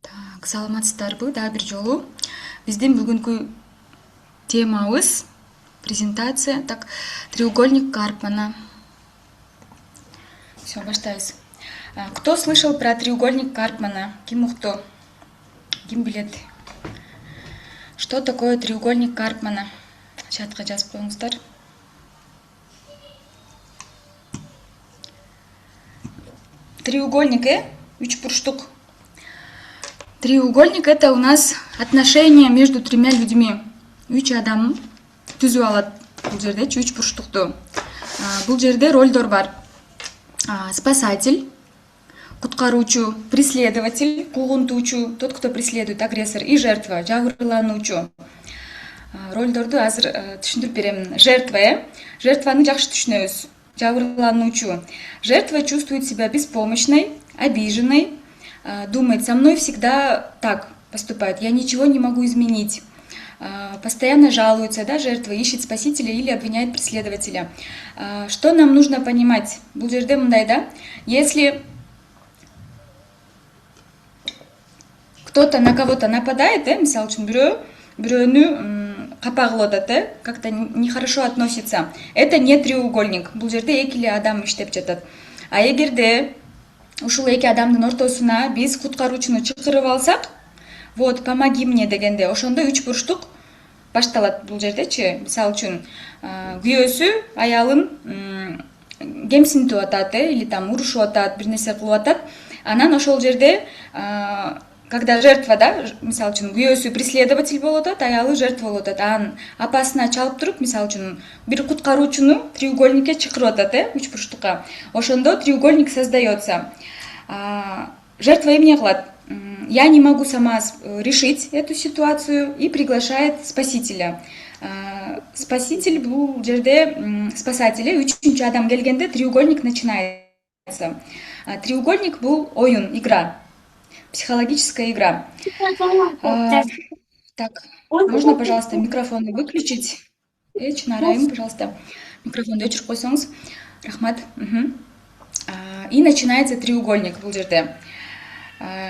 Так, саламатсыздарбы дагы бир жолу. Биздин бүгүнкү темабыз презентация. Так, треугольник Карпмана. Все, баштайбыз. Кто слышал про треугольник Карпмана? Ким укту? Ким билет? Что такое треугольник Карпмана? Чатка жазып коюңуздар. Треугольник, үчбурчтук. Треугольник — это у нас отношения между тремя людьми. Үч адам түзүп алат бул жердечи үчбурчтукту. Бул жерде ролдор бар. Спасатель, куткаруучу, преследователь, куугунтуучу, тот, кто преследует, агрессор, и жертва, жабырлануучу. Ролдорду азыр түшүндүрүп берем. Жертва, жертваны жакшы түшүнөбүз. Жабырлануучу. Жертва чувствует себя беспомощной, обиженной, думает, со мной всегда так поступает, я ничего не могу изменить. Постоянно жалуется, да, жертва, ищет спасителя или обвиняет преследователя. Что нам нужно понимать? Бул жерде мындай, да? Если кто-то на кого-то нападает, мисалы үчүн бирөөнү капа кылып атат, как-то нехорошо относится, это не треугольник. Бул жерде эки эле адам иштеп жатат. А эгерде ушул эки адамдын ортосуна биз куткаруучуну чакырып алсак, вот, помоги мне дегенде, ошондо үч бурчтук башталат бул жердечи. Мисалы үчүн, күйөөсү аялын кемсинтип атат, или там урушуп атат, бир нерсе кылып атат. Анан ошол жерде, когда жертва, да, мисалы үчүн, күйөөсү преследователь болуп атат, аялы жертва болуп атат. Анын апасына чалып туруп, мисалы үчүн, бир куткаруучуну треугольникке чакырып атат, үч бурчтукка. Ошондо треугольник создается. Жертва эмне кылат? Я не могу сама решить эту ситуацию, и приглашает спасителя. Спаситель бул жерде спасатель, үчүнчү адам келгенде треугольник начинается. Треугольник бул оюн, игра, психологическая игра. Так, можно, пожалуйста, микрофоны выключить? Чынарайым, пожалуйста, микрофонду өчүрүп койсоңуз. Рахмат. И начинается треугольник бул жерде.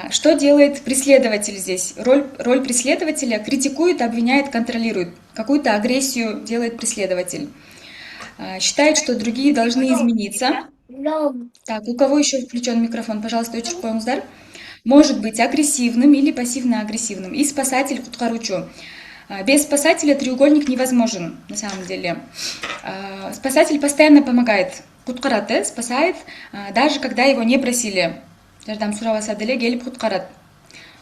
Что делает преследователь здесь? Роль преследователя: критикует, обвиняет, контролирует. Какую-то агрессию делает преследователь. Считает, что другие должны измениться. Так, у кого еще включен микрофон? Пожалуйста, өчүрүп коюңуздар. Может быть агрессивным или пассивно-агрессивным. И спасатель, куткаручу. Без спасателя треугольник невозможен, на самом деле. Спасатель постоянно помогает. Куткарат, спасает, даже когда его не просили. Жардам сурабаса деле келип куткарат.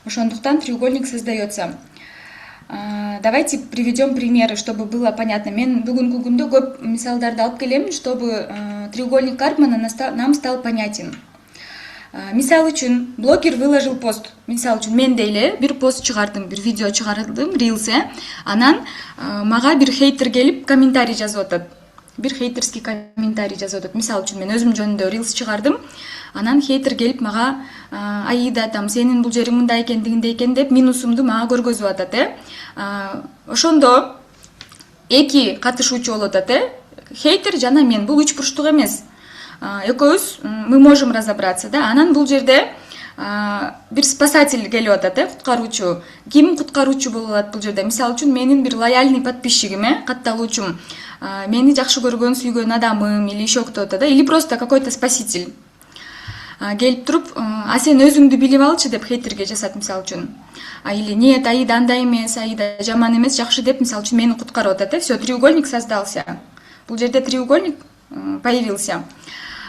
Ошондуктан треугольник создается. Давайте приведем примеры, чтобы было понятно. Мен бүгүнкү күндө көп мисалдарды алып келем, чтобы треугольник Карпмана нам стал понятен. Мисал үчүн, блогер выложил пост. Мисал үчүн, мен дейле бир пост чыгардым, бир видео чыгардым, рилс. Анан мага бир хейтер келип комментарий жазып атат. Бир хейтерский комментарий жазып атат. Мисалы үчүн, мен өзүм жөнүндө рилс чыгардым. Анан хейтер келип мага Аида, там, сенин бул жериң мындай экен, тигиндей экен деп минусумду мага көргөзүп атат. Ошондо эки катышуучу болуп атат. Хейтер жана мен. Бул үч бурчтук эмес. Экөөбүз мы можем разобраться, да? Анан бул жерде бир спасатель келип атат, куткаруучу. Ким куткаруучу болуп атат бул жерде? Мисалы үчүн, менин бир лояльный подписчигим, катталуучум, мени жакшы көргөн, сүйгөн адамым или еще кто-то, да? Или просто какой-то спаситель келип туруп, а сен өзүңдү билип алчы деп хейтерге жасат, мисалы үчүн. Или нет, Аида андай эмес, Аида жаман эмес, жакшы деп, мисалы үчүн, мени куткарып атат. Все, треугольник создался. Бул жерде треугольник появился.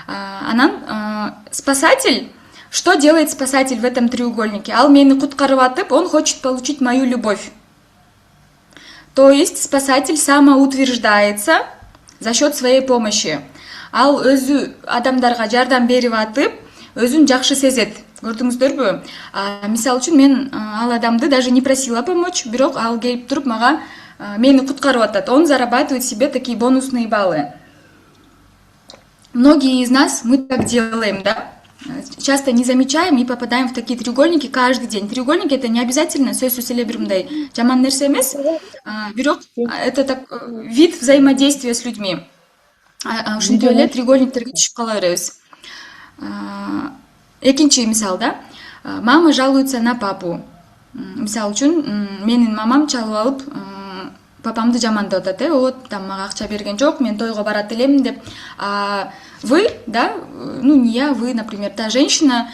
Анан спасатель, что делает спасатель в этом треугольнике? Ал мени куткарып атып, он хочет получить мою любовь. То есть спасатель самоутверждается за счет своей помощи. Ал өзү адамдарга жардам берип атып, өзүн жакшы сезет. Көрдүңүздөрбү? Мисалы үчүн, мен ал адамды даже не просила помочь, бирок ал келип туруп мага мени куткарып атат. Он зарабатывает себе такие бонусные баллы. Многие из нас, мы так делаем, да? Часто не замечаем и попадаем в такие треугольники каждый день. Треугольники — это не обязательно сөз сөйлөп бир мындай жаман нерсе эмес, бирок это так вид взаимодействия с людьми. Ушинтип эле треугольниктерге түшүп кала беребиз. Экинчи мисал, да? Мама жалуется на папу. Мисалы үчүн, менин мамам чалып алып, папамды жамандап атат, вот там мага акча берген жок, мен тойго барат элем деп. А вы, да, ну не я, вы, например, та женщина,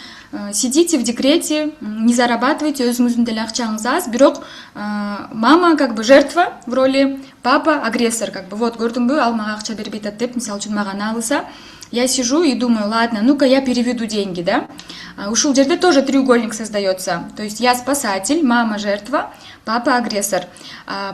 сидите в декрете, не зарабатываете, өзүңүздүн деле акчаңыз аз, бирок мама как бы жертва в роли, папа агрессор, как бы, вот көрдүңбү, ал мага акча бербей атат деп, мисалы үчүн мага наалыса, я сижу и думаю, ладно, ну-ка я переведу деньги, да. Ушул жерде тоже треугольник создается, то есть я спасатель, мама жертва, папа агрессор.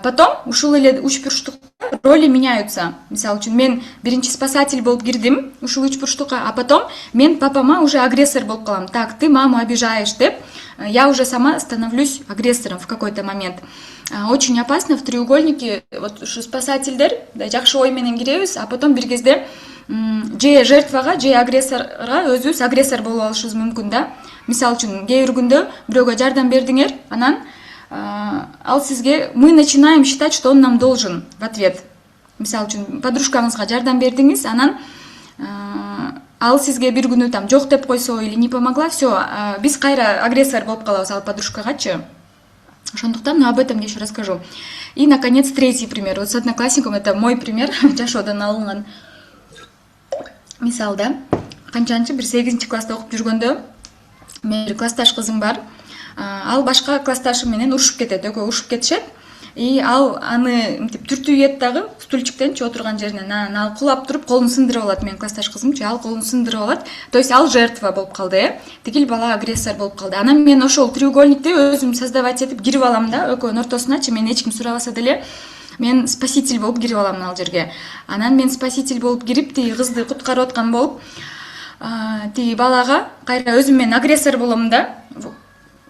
Потом ушул эле үч бурчтукта роли меняются. Мисалы үчүн мен биринчи спасатель болуп кирдим ушул үч бурчтукка, а потом мен папама уже агрессор болуп калам. Так, ты маму обижаешь деп, я уже сама становлюсь агрессором в какой-то момент. Очень опасно в треугольнике, вот ушу спасательдер жакшы ой менен киребиз, а потом бир кезде же жертвага, же агрессорго өзүбүз агрессор болуп алышыбыз мүмкүн, да. Мисалы үчүн кээ бир күндө бирөөгө жардам бердиңер, анан ал сизге, мы начинаем считать, что он нам должен в ответ. Мисалы үчүн подружкаңызга жардам бердиңиз, анан ал сизге бир күнү там жок деп койсо или не помогла, все, биз кайра агрессор болуп калабыз ал подружкагачы. Ошондуктан об этом я еще расскажу. И, наконец, третий пример. Вот с одноклассником, это мой пример, жашоодон алынган мисал, да. Канчанчы бир 8-чи класста окуп жүргөндө, менин бир классташ кызым бар. Ал башка классташы менен урушуп кетет, экөө урушуп кетишет. И ал аны мынтип түртүйет дагы стульчиктенчи отурган жеринен, ал кулап туруп колун сындырып алат, менин классташ кызымчы, ал колун сындырып алат. То есть ал жертва болуп калды, тигил бала агрессор болуп калды. Анан мен ошол треугольникти өзүм создавать этип кирип алам да, экөөнүн ортосуначы, мен эч ким сурабаса деле мен спаситель болуп кирип алам ал жерге. Анан мен спаситель болуп кирип, тиги кызды куткарып аткан болуп, тиги балага кайра өзүм мен агрессор болом да.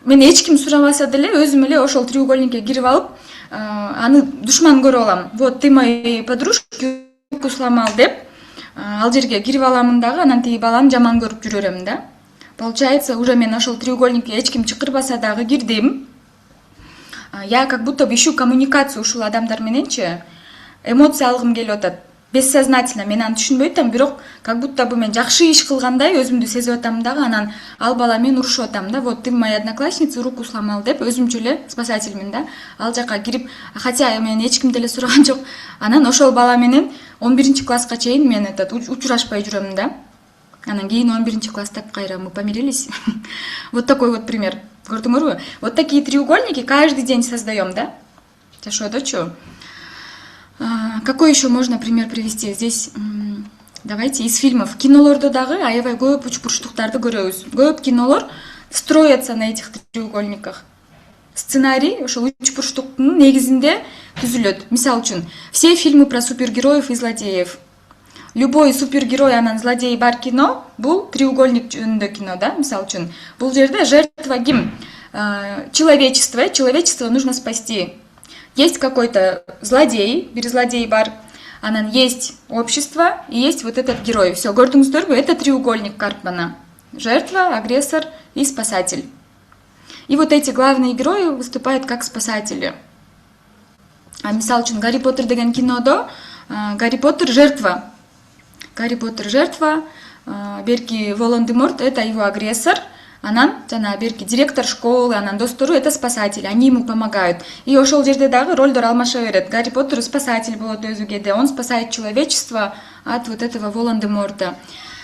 Мен эч ким сурабаса деле өзүм эле ошол треугольникке кирип алып, аны душман көрүп алам. Вот ты моей подружке укус сломал деп, ал жерге кирип аламын дагы, анан тиги баланы жаман көрүп жүрө берем да. Получается, уже мен ошол треугольникке эч ким чакырбаса дагы кирдим. Я как будто бы ищу коммуникацию ушул адамдар мененчи, эмоция алгым келип атат. Бессознательно мен аны түшүнбөй атам, бирок как будто бы мен жакшы иш кылгандай өзүмдү сезип атам дагы, анан ал бала мен урушуп атам да. Вот ты моя одноклассница руку сломал деп өзүмчө эле спасательмин да. Ал жака кирип, хотя мен эч ким деле сураган жок. Анан ошол бала менен 11-чи класска чейин мен учурашпай жүрөм да. Анан кийин 11-чи класста кайра мы помирились. Вот такой вот пример. Көрдүңөрбү? Вот такие треугольники каждый день создаем, да? Жашоодочу. Какой еще можно пример привести? Здесь давайте из фильмов. Кинолордо дагы аябай көп учпурчтуктарды көрөбүз. Көп кинолор строятся на этих треугольниках. Сценарий ошол учпурчтуктун негизинде түзүлөт. Мисалы үчүн, все фильмы про супергероев и злодеев. Любой супергерой, анан злодей бар кино, бул треугольник жөнүндө кино, да? Мисалы үчүн, бул жерде жертва ким? Человечество нужно спасти. Есть какой-то злодей, бир злодей бар, анан есть общество и есть вот этот герой. Все, көрдүңүздөрбү? Это треугольник Карпмана. Жертва, агрессор и спасатель. И вот эти главные герои выступают как спасатели. Мисалы үчүн, Гарри Поттер деген кинодо Гарри Поттер жертва. Гарри Поттер жертва, берки Волан-де-Морт это его агрессор, анан жана берки директор школы, анан достору это спасатель, они ему помогают. И ошол жерде дагы ролдор алмаша берет. Гарри Поттер спасатель болот өзү кээде, он спасает человечество от вот этого Волан-де-Морта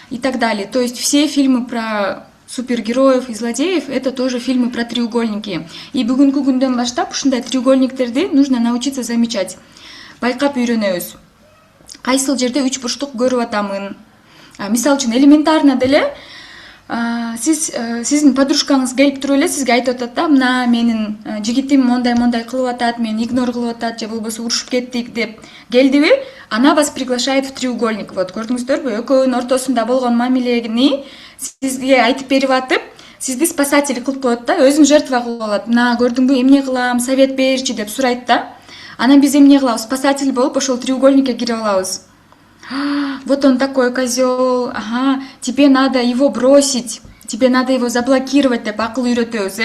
и так далее. То есть все фильмы про супергероев и злодеев это тоже фильмы про треугольники. И бүгүнкү күндөн баштап ушундай треугольниктерди нужно научиться замечать. Байкап үйрөнөбүз. Кайсыл жерде үч бурчтук көрүп атамын. Мисалы үчүн элементарно деле сиздин подружкаңыз келип туруп эле сизге айтып атат да, мына менин жигитим мондай кылып атат, мени игнор кылып атат же болбосо урушуп кеттик деп келдиби, она вас приглашает в треугольник. Вот көрдүңүздөрбү, экөөнүн ортосунда болгон мамилени сизге айтып берип атып, сизди спасатель кылып коет да, өзүн жертва кылып алат. Мына көрдүңбү, эмне кылам, совет берчи деп сурайт да. Анан биз эмне кылабыз? Спасатель болуп ошол треугольникке кирип алабыз. Вот он такой козел, ага, тебе надо его бросить, тебе надо его заблокировать деп акыл үйрөтөбүз,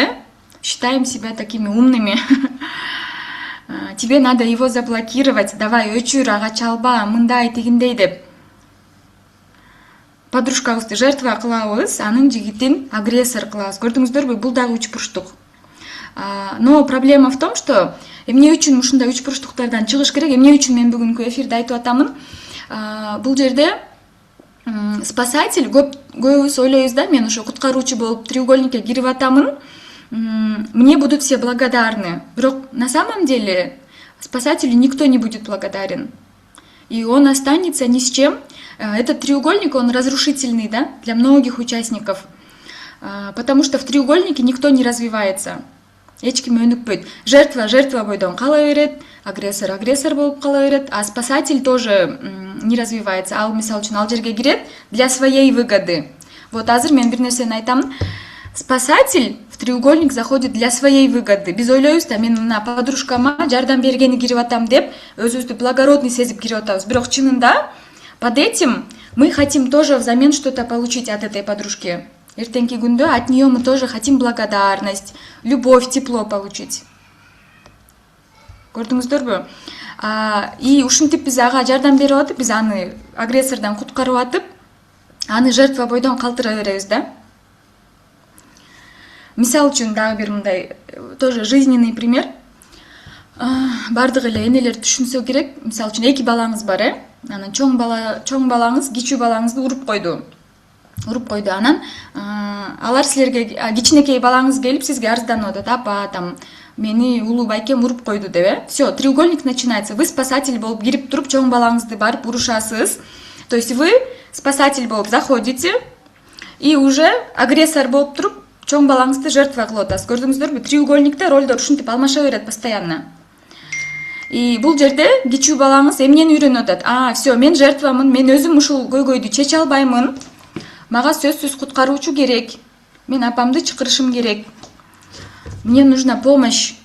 Считаем себя такими умными. Тебе надо его заблокировать, давай өчүр, ага чалба, мындай тигиндей деп. подружкабызды жертва кылабыз, анын жигитин агрессор кылабыз. Көрдүңүздөрбү, бул дагы үч бурчтук. Но проблема в том, что эмне үчүн ушундай үч бурчтуктардан чыгыш керек, эмне үчүн мен бүгүнкү эфирде айтып атамын. Бул жерде спасатель, көбүбүз ойлойбуз да, мен ошо куткаруучу болуп треугольникке кирип атамын, мне будут все благодарны. Бирок на самом деле спасателю никто не будет благодарен. И он останется ни с чем. Этот треугольник, он разрушительный, да, для многих участников. Потому что в треугольнике никто не развивается. Эчким өнүкпөйт. Жертва бойдон кала берет, агрессор болуп кала берет, а спасатель тоже не развивается. Ал мисалы үчүн ал жерге кирет для своей выгоды. Вот азыр мен бир нерсени айтам. Спасатель в треугольник заходит для своей выгоды. Биз ойлойбуз да, мен мына подружкама жардам бергени кирип атам деп, өзүбүздү благородный сезип кирип атабыз. Бирок чынында под этим мы хотим тоже взамен что-то получить от этой подружки. Эртеңки күндө от нее мы тоже хотим благодарность, любовь, тепло получить. Көрдүңүздөрбү? И ушинтип биз ага жардам берип атып, биз аны агрессордон куткарып атып, аны жертва бойдон калтыра беребиз да. Мисал үчүн дагы бир мындай тоже жизненный пример. Бардык эле энелер түшүнсө керек. Мисал үчүн эки балаңыз бар, анан чоң балаңыз кичүү балаңызды уруп койду. Анан алар силерге, кичинекей балаңыз келип сизге арызданып атат: апа, там мени улуу байкем уруп койду деп. Все, треугольник начинается. Вы спасатель болуп кирип туруп чоң балаңызды барып урушасыз. То есть вы спасатель болуп заходите и уже агрессор болуп туруп чоң балаңызды жертва кылып атасыз. Көрдүңүздөрбү? Треугольникте ролдор ушинтип алмаша берет постоянно. И бул жерде кичүү балаңыз эмнени үйрөнүп атат? Все, мен жертвамын, мен өзүм ушул көйгөйдү чече албаймын. Мага сөзсүз куткаруучу керек. Мен апамды чакырышым керек. Мне нужна помощь.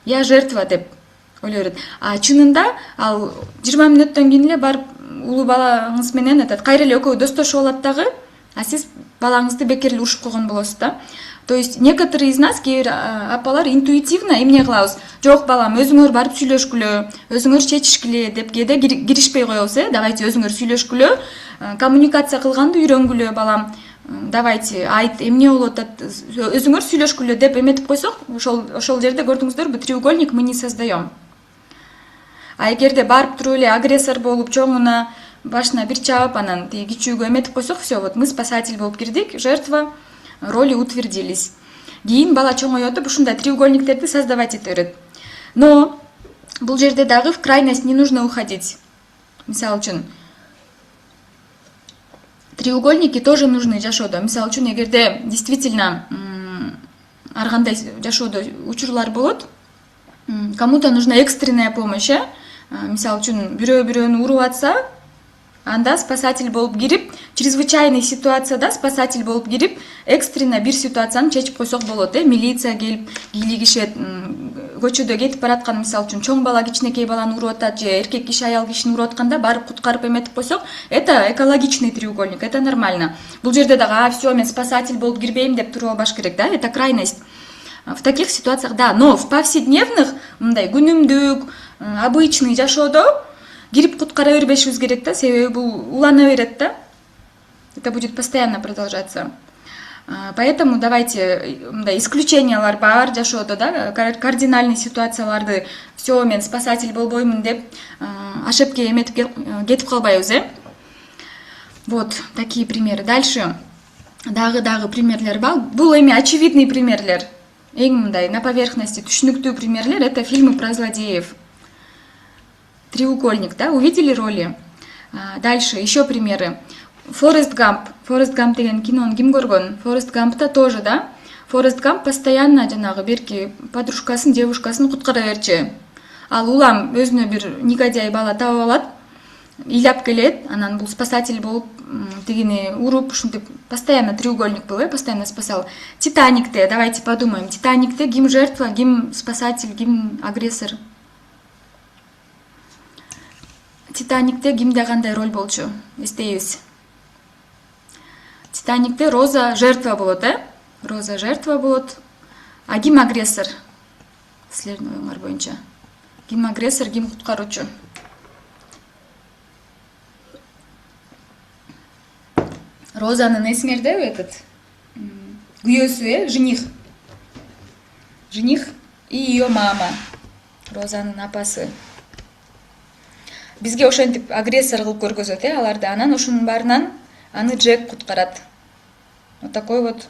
Я жертва деп ойлой берет. Чынында ал 20 мүнөттөн кийин эле барып улуу балаңыз менен кайра эле экөө достошуп алат дагы, а сиз балаңызды бекер эле урушуп койгон болосуз да. То есть некоторые из нас, кээ бир апалар интуитивно эмне кылабыз? Жок балам, өзүңөр барып сүйлөшкүлө, өзүңөр чечишкиле деп кээде киришпей коебуз, давайте өзүңөр сүйлөшкүлө, коммуникация кылганды үйрөнгүлө балам. Давайте айт, эмне болуп атат, өзүңөр сүйлөшкүлө деп эметип койсок, ошол жерде көрдүңүздөрбү, треугольник мы не создаем. А эгерде барып туруп эле агрессор болуп, чоңуна башына бир чаап, анан кичүүгө эметип койсок, все, вот мы спасатель болуп кирдик, жертва, роли утвердились. Кийин бала чоңоюп атып, ушундай треугольниктерди создавать эте берет. Но бул жерде дагы в крайность не нужно уходить. Мисалы үчүн, треугольники тоже нужны жашоодо. Мисалы үчүн, эгерде действительно ар кандай жашоодо учурлар болот, кому-то нужна экстренная помощь, мисалы үчүн бирөө-бирөөнү уруп атса, анда спасатель болуп кирип, чрезвычайный ситуацияда спасатель болуп кирип, экстренно бир ситуацияны чечип койсок болот. Милиция келип, кийлигишет, көчөдө кетип бараткан, мисалы үчүн чоң бала кичинекей баланы уруп атат, же эркек киши аял кишини уруп атканда барып куткарып эметип койсок, это экологичный треугольник, это нормально. Бул жерде дагы, все, мен спасатель болуп кирбейм деп туруп албаш керек, да, это крайность. В таких ситуациях, да, но в повседневных, мындай күнүмдүк, обычный жашоодо кирип куткара бербешибиз керек да, себеби бул улана берет да. Это будет постоянно продолжаться. Поэтому давайте, исключениялар бар жашоодо, да, кардинальный ситуацияларды, все, мен спасатель болбоймун деп ошибки эметип кетип калбайбыз, Вот такие примеры. Дальше дагы примерлер бар. Бул эми очевидный примерлер. Эң мындай на поверхности түшүнүктүү примерлер — это фильмы про злодеев. Треугольник, да, увидели роли. Дальше еще примеры. Форест Гамп деген кинону ким көргөн? Форест Гампта тоже, да. Форест Гамп постоянно жанагы берки подружкасын, девушкасын куткара берчү. Ал улам өзүнө бир негодяй бала таап алат, ыйлап келет, анан бул спасатель болуп тигини уруп, ушинтип постоянно треугольник был, постоянно спасал. Титаникте, давайте подумаем, Титаникте ким жертва, ким спасатель, ким агрессор? Титаникте кимде кандай роль болчу? Эстейбиз. Титаникте Роза жертва болот, Роза жертва болот. А ким агрессор? Силердин оюңар боюнча. Ким агрессор, ким куткаруучу? Розанын эсиңердеби этот күйөөсү, жених. Жених и ее мама. Розанын апасы. Бизге ошентип агрессор кылып көргөзөт, аларды. Анан ошонун баарынан аны Джек куткарат. Вот такой вот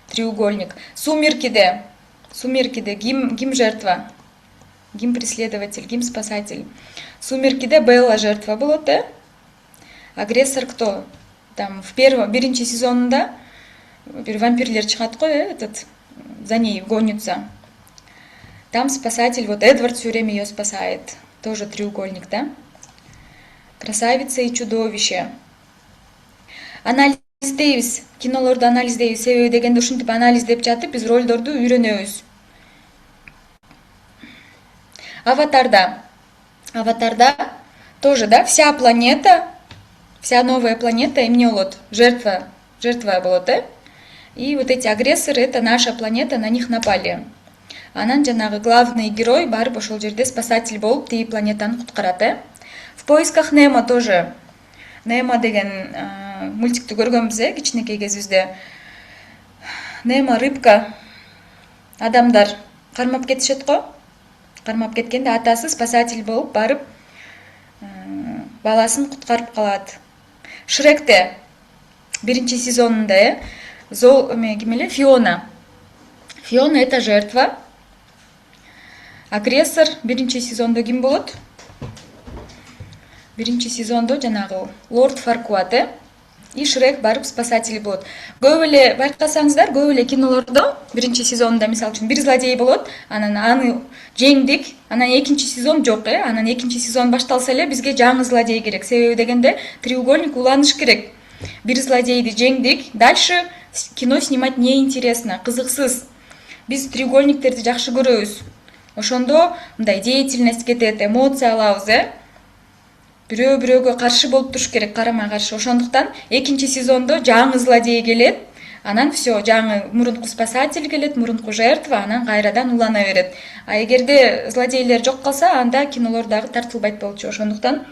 треугольник. Сумеркиде ким жертва? Ким преследователь, ким спасатель? Сумеркиде Белла жертва болот, агрессор кто? Там в биринчи сезонунда бир вампирлер чыгат го, этот за ней гонится. Там спасатель, вот Эдвард все время ее спасает. Тоже треугольник, да? Красавица и чудовище. Анализдейбиз, кинолорду анализдейбиз. Себеби дегенде ушинтип анализдеп жатып биз ролдорду үйрөнөбүз. Аватарда тоже, да, вся новая планета эмне болот, жертва болот, И вот эти агрессоры, это наша планета, на них напали. Анан жанагы главный герой барып ошол жерде спасатель болуп, тиги планетаны куткарат, В поисках Немо тоже. Немо деген мультикти көргөнбүз, кичинекей кезибизде. Немо рыбка, адамдар кармап кетишет го. Кармап кеткенде атасы спасатель болуп барып баласын куткарып калат. Шректе биринчи сезонунда Фиона. Фиона это жертва. Агрессор биринчи сезондо ким болот? Биринчи сезондо жанагы Лорд Фаркуат, И Шрек барып спасатель болот. Көп эле байкасаңыздар, көп эле кинолордо биринчи сезонунда мисалы үчүн бир злодей болот, анан аны жеңдик, анан экинчи сезон жок, Анан экинчи сезон башталса эле бизге жаңы злодей керек. Себеби дегенде треугольник уланыш керек. Бир злодейди жеңдик, дальше кино снимать неинтересно, кызыксыз. Биз треугольниктерди жакшы көрөбүз. Ошондо мындай деятельность кетет, эмоция алабыз, Бирөө-бирөөгө каршы болуп туруш керек, карама каршы. Ошондуктан экинчи сезондо жаңы злодей келет, анан все, жаңы мурунку спасатель келет, мурунку жертва, анан кайрадан улана берет. А эгерде злодейлер жок калса, анда кинолор дагы тартылбайт болчу. Ошондуктан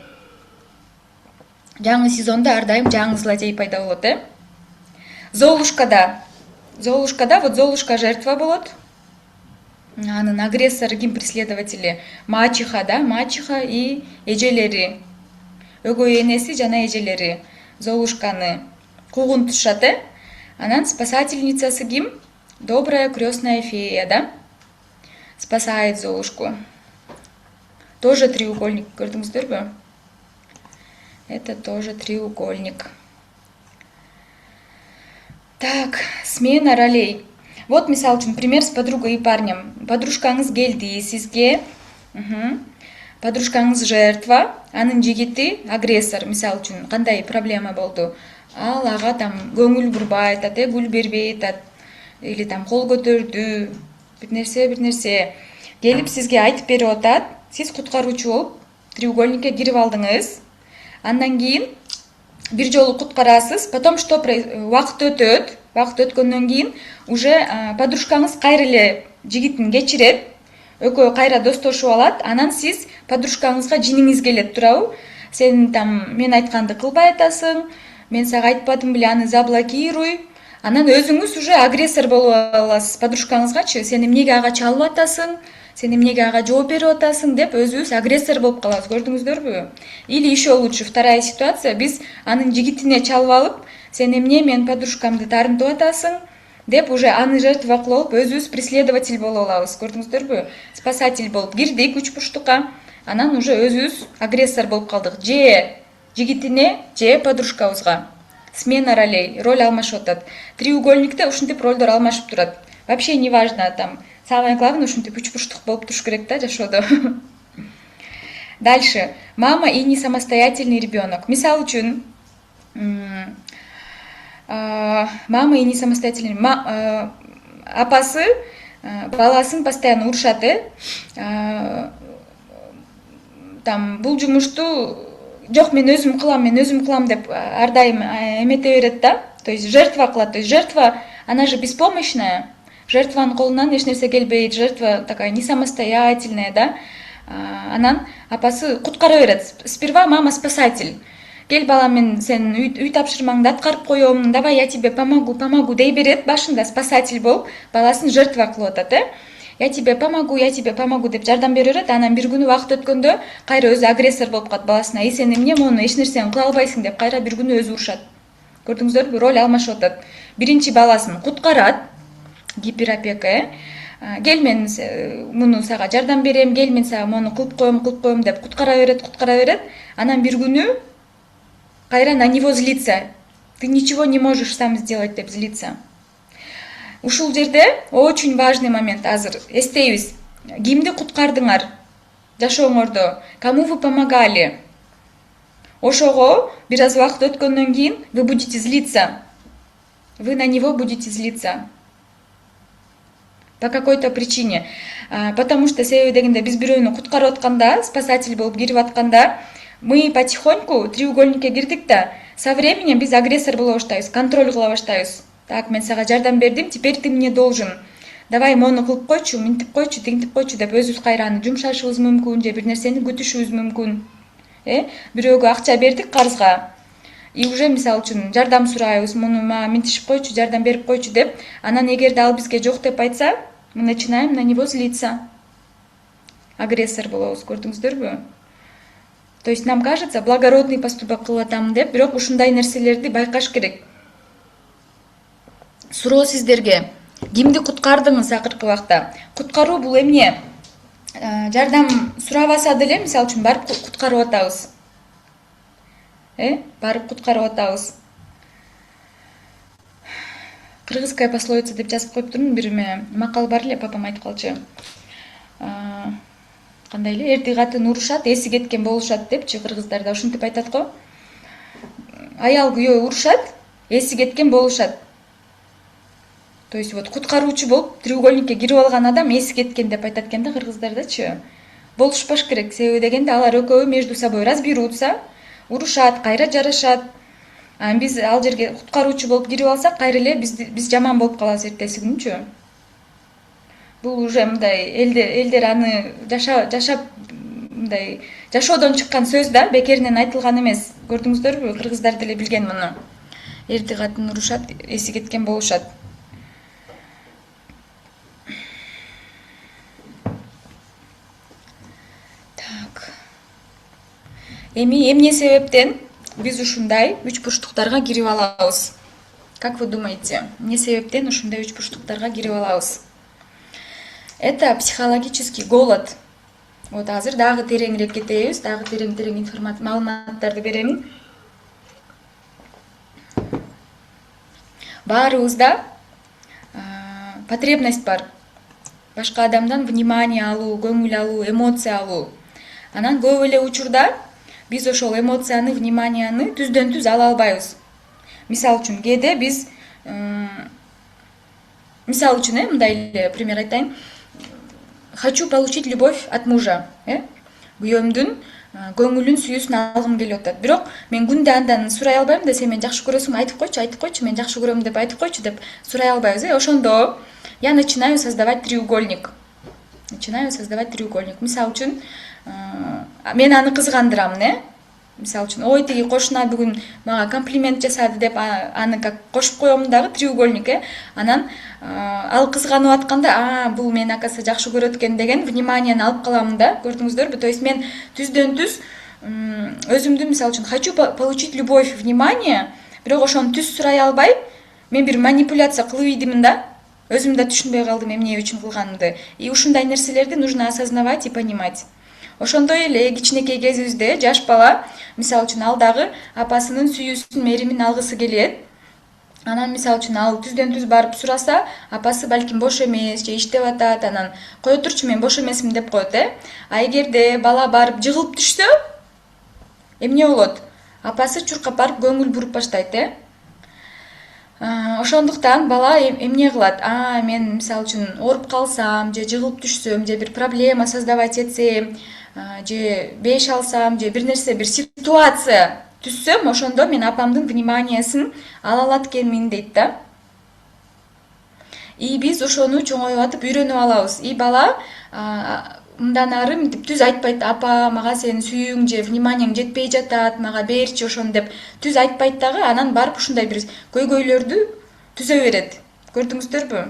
жаңы сезондо ар дайым жаңы злодей пайда болот, Золушка жертва болот. Анын агрессору ким, преследователи? Мачеха и эжелери. Өгөй энеси жана эжелери Золушканы куугунтушат, Анан спасательницасы ким? Добрая крестная фея, да? Спасает Золушку. Тоже треугольник, көрдүңүздөрбү? Это тоже треугольник. Так, смена ролей. Вот, мисалы үчүн, пример с подругой и парнем. Подружкаңыз келди сизге, подружкаңыз жертва, анын жигити агрессор, мисалы үчүн, кандай проблема болду? Ал ага там көңүл бурбай атат, гүл бербей атат, или там кол көтөрдү, бир нерсе. Келип сизге айтып берип атат, сиз куткаруучу болуп треугольникке кирип алдыңыз. Андан кийин бир жолу куткарасыз, потом что вакыт өтөт, вакыт өткөндөн кийин уже подружкаңыз кайра эле жигитин кечирет, экөө кайра достошуп алат, анан сиз подружкаңызга жиниңиз келет, туурабы? Сен там мен айтканды кылбай атасың, мен сага айтпадым беле, аны заблокируй. Анан өзүңүз уже агрессор болуп аласыз подружкаңызгачы, сен эмнеге ага чалып атасың, сен эмнеге ага жооп берип атасың деп өзүбүз агрессор болуп калабыз, көрдүңүздөрбү? Или еще лучше, вторая ситуация, биз анын жигитине чалып алып, сен эмне мен подружкамды таарынтып атасың деп уже аны жертва кылып өзүбүз преследователь болуп алабыз, көрдүңүздөрбү? Спасатель болуп кирдик үч бурчтукка, анан уже өзүбүз агрессор болуп калдык. Же жигитине, же подружкабызга. Смена ролей, роль алмашып атат. Треугольникте ушинтип ролдор алмашып турат. Вообще не важно там. Самое главное, ушинтип үч бурчтук болуп туруш керек да жашоодо. Дальше. Мама и не самостоятельный ребенок. Мисалы үчүн, мама и не самостоятельный. Апасы баласын постоянно урушат, там бул жумушту жок, мен өзүм кылам деп ар дайым эмете берет да. То есть жертва кылат. То есть жертва, она же беспомощная. Жертванын колунан эч нерсе келбейт. Жертва такая не самостоятельная, да. Анан апасы куткара берет. Сперва мама спасатель. кел балам, мен сен үй тапшырмаңды аткарып коем, давай я тебе помогу дей берет. Башында спасатель болуп баласын жертва кылып атат. Я тебе помогу деп жардам бере берет. Анан бир күнү убакыт өткөндө кайра өзү агрессор болуп калат баласына. Сен эмне мону эч нерсени кыла албайсың деп кайра бир күнү өзү урушат. Көрдүңүздөрбү, роль алмашып атат. Биринчи баласын куткарат, гиперопека. Кел, мен муну сага жардам берем, кел, мен сага мону кылып коем деп куткара берет. Анан бир күнү кайра на него злится. Ты ничего не можешь сам сделать деп злится. Ушул жерде очень важный момент азыр эстейбиз. Кимди куткардыңар жашооңордо? Кому вы помогали? Ошого бир аз убакыт өткөндөн кийин вы будете злиться. Вы на него будете злиться. По какой-то причине. Потому что себеби дегенде биз бирөөнү куткарып атканда, спасатель болуп кирип атканда, мы потихоньку треугольникке кирдик да, со временем биз агрессор боло баштайбыз, контроль кыла баштайбыз. Так, мен сага жардам бердим, теперь ты мне должен. Давай мону кылып койчу, минтип койчу, тигинтип койчу деп өзүбүз кайра аны жумшашыбыз мүмкүн, же бир нерсени күтүшүбүз мүмкүн. Бирөөгө акча бердик карызга. И уже мисалы үчүн жардам сурайбыз, муну мага минтишип койчу, жардам берип койчу деп. Анан эгерде ал бизге жок деп айтса, мы начинаем на него злиться. Агрессор болобуз, көрдүңүздөрбү? То есть нам кажется, благородный поступок кылып атам деп, бирок ушундай нерселерди байкаш керек. Суроо сиздерге. Кимди куткардыңыз акыркы убакта? Куткаруу бул эмне? Жардам сурабаса деле, мисалы үчүн барып куткарып атабыз. Барып куткарып атабыз. Кыргызская пословица деп жазып коюптурмун, бир макал бар эле, папам айткалчу. Кандай эле, эрти катын урушат, эси кеткен болушат депчи, кыргыздарда ушинтип айтат го. Аял күйөө урушат, эси кеткен болушат. То есть вот куткаруучу болуп треугольникке кирип алган адам эси кеткен деп айтат экен да кыргыздардачы. Болушпаш керек, себеби дегенде алар экөө между собой разберутся, урушат, кайра жарашат. Биз ал жерге куткаруучу болуп кирип алсак, кайра эле биз жаман болуп калабыз эртеси күнчү. Бул уже мындай элдер аны жашап мындай жашоодон чыккан сөз да, бекеринен айтылган эмес. Көрдүңүздөрбү? Кыргыздар деле билген муну. Эрти катын урушат, эси кеткен болушат. Так. Эмне себептен биз ушундай үч бурчтуктарга кирип алабыз? Как вы думаете? Эмне себептен ушундай үч бурчтуктарга кирип алабыз? Это психологический голод. Вот азыр дагы тереңирээк кетебиз, дагы терең маалыматтарды берем. Баарыбызда потребность бар. Башка адамдан внимание алуу, көңүл алуу, эмоция алуу. Анан көп эле учурда биз ошол эмоцияны, вниманияны түздөн түз ала албайбыз. Мисалы үчүн кээде биз мисалы үчүн мындай эле пример айтайын. Хочу получить любовь от мужа. Күйөөмдүн көңүлүн, сүйүүсүн алгым келип атат. Бирок мен күндө андан сурай албайм да, сен мени жакшы көрөсүң, айтып койчу, мен жакшы көрөм деп айтып койчу деп сурай албайбыз. Ошондо я начинаю создавать треугольник. Мисалы үчүн мен аны кызгандырам, Мисалы үчүн, ой, тиги кошуна бүгүн мага комплимент жасады деп аны как кошуп коем дагы треугольник, Анан ал кызганып атканда, бул мени акасы жакшы көрөт экен деген вниманияны алып калам да, көрдүңүздөрбү? То есть мен түздөн түз өзүмдүн мисалы үчүн хочу получить любовь, внимание, бирок ошону түз сурай албай, мен бир манипуляция кылып ийдимин да, өзүм да түшүнбөй калдым эмне үчүн кылганымды. И ушундай нерселерди нужно осознавать и понимать. Ошондой эле кичинекей кезибизде жаш бала, мисалы үчүн ал дагы апасынын сүйүүсүн, мээримин алгысы келет. Анан мисалы үчүн ал түздөн түз барып сураса, апасы балким бош эмес, же иштеп атат, анан кое турчу, мен бош эмесмин деп коет, А эгерде бала барып жыгылып түшсө, эмне болот? Апасы чуркап барып көңүл буруп баштайт, Ошондуктан бала эмне кылат? Мен мисалы үчүн ооруп калсам, же жыгылып түшсөм, же бир проблема создавать этсем, же беш алсам, же бир нерсе, бир ситуация түзсөм, ошондо мен апамдын вниманиясын ала алат экенмин дейт да. И биз ошону чоңоюп атып үйрөнүп алабыз. И бала мындан ары мынтип түз айтпайт, апа мага сенин сүйүүң же вниманияң жетпей жатат, мага берчи ошону деп түз айтпайт дагы, анан барып ушундай бир көйгөйлөрдү түзө берет. Көрдүңүздөрбү?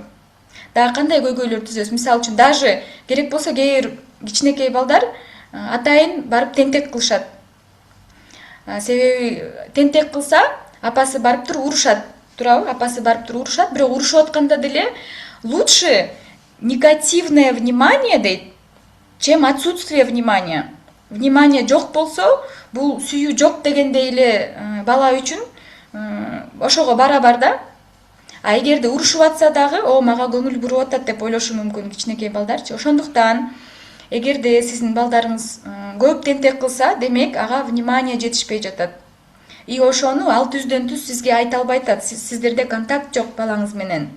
Дагы кандай көйгөйлөр түзөбүз? Мисалы үчүн даже керек болсо кээ бир кичинекей балдар атайын барып тентек кылышат. Себеби тентек кылса, апасы барып туруп урушат, туурабы? Апасы барып туруп урушат, бирок урушуп атканда деле лучше негативное внимание дейт, чем отсутствие внимания. Внимание жок болсо, бул сүйүү жок дегендей эле бала үчүн ошого барабар да. А эгерде урушуп атса дагы, о мага көңүл буруп атат деп ойлошу мүмкүн кичинекей балдарчы. Ошондуктан эгерде сиздин балдарыңыз көп тентек кылса, демек ага внимание жетишпей жатат. И ошону ал түздөн түз сизге айта албай атат. Сиздерде контакт жок балаңыз менен.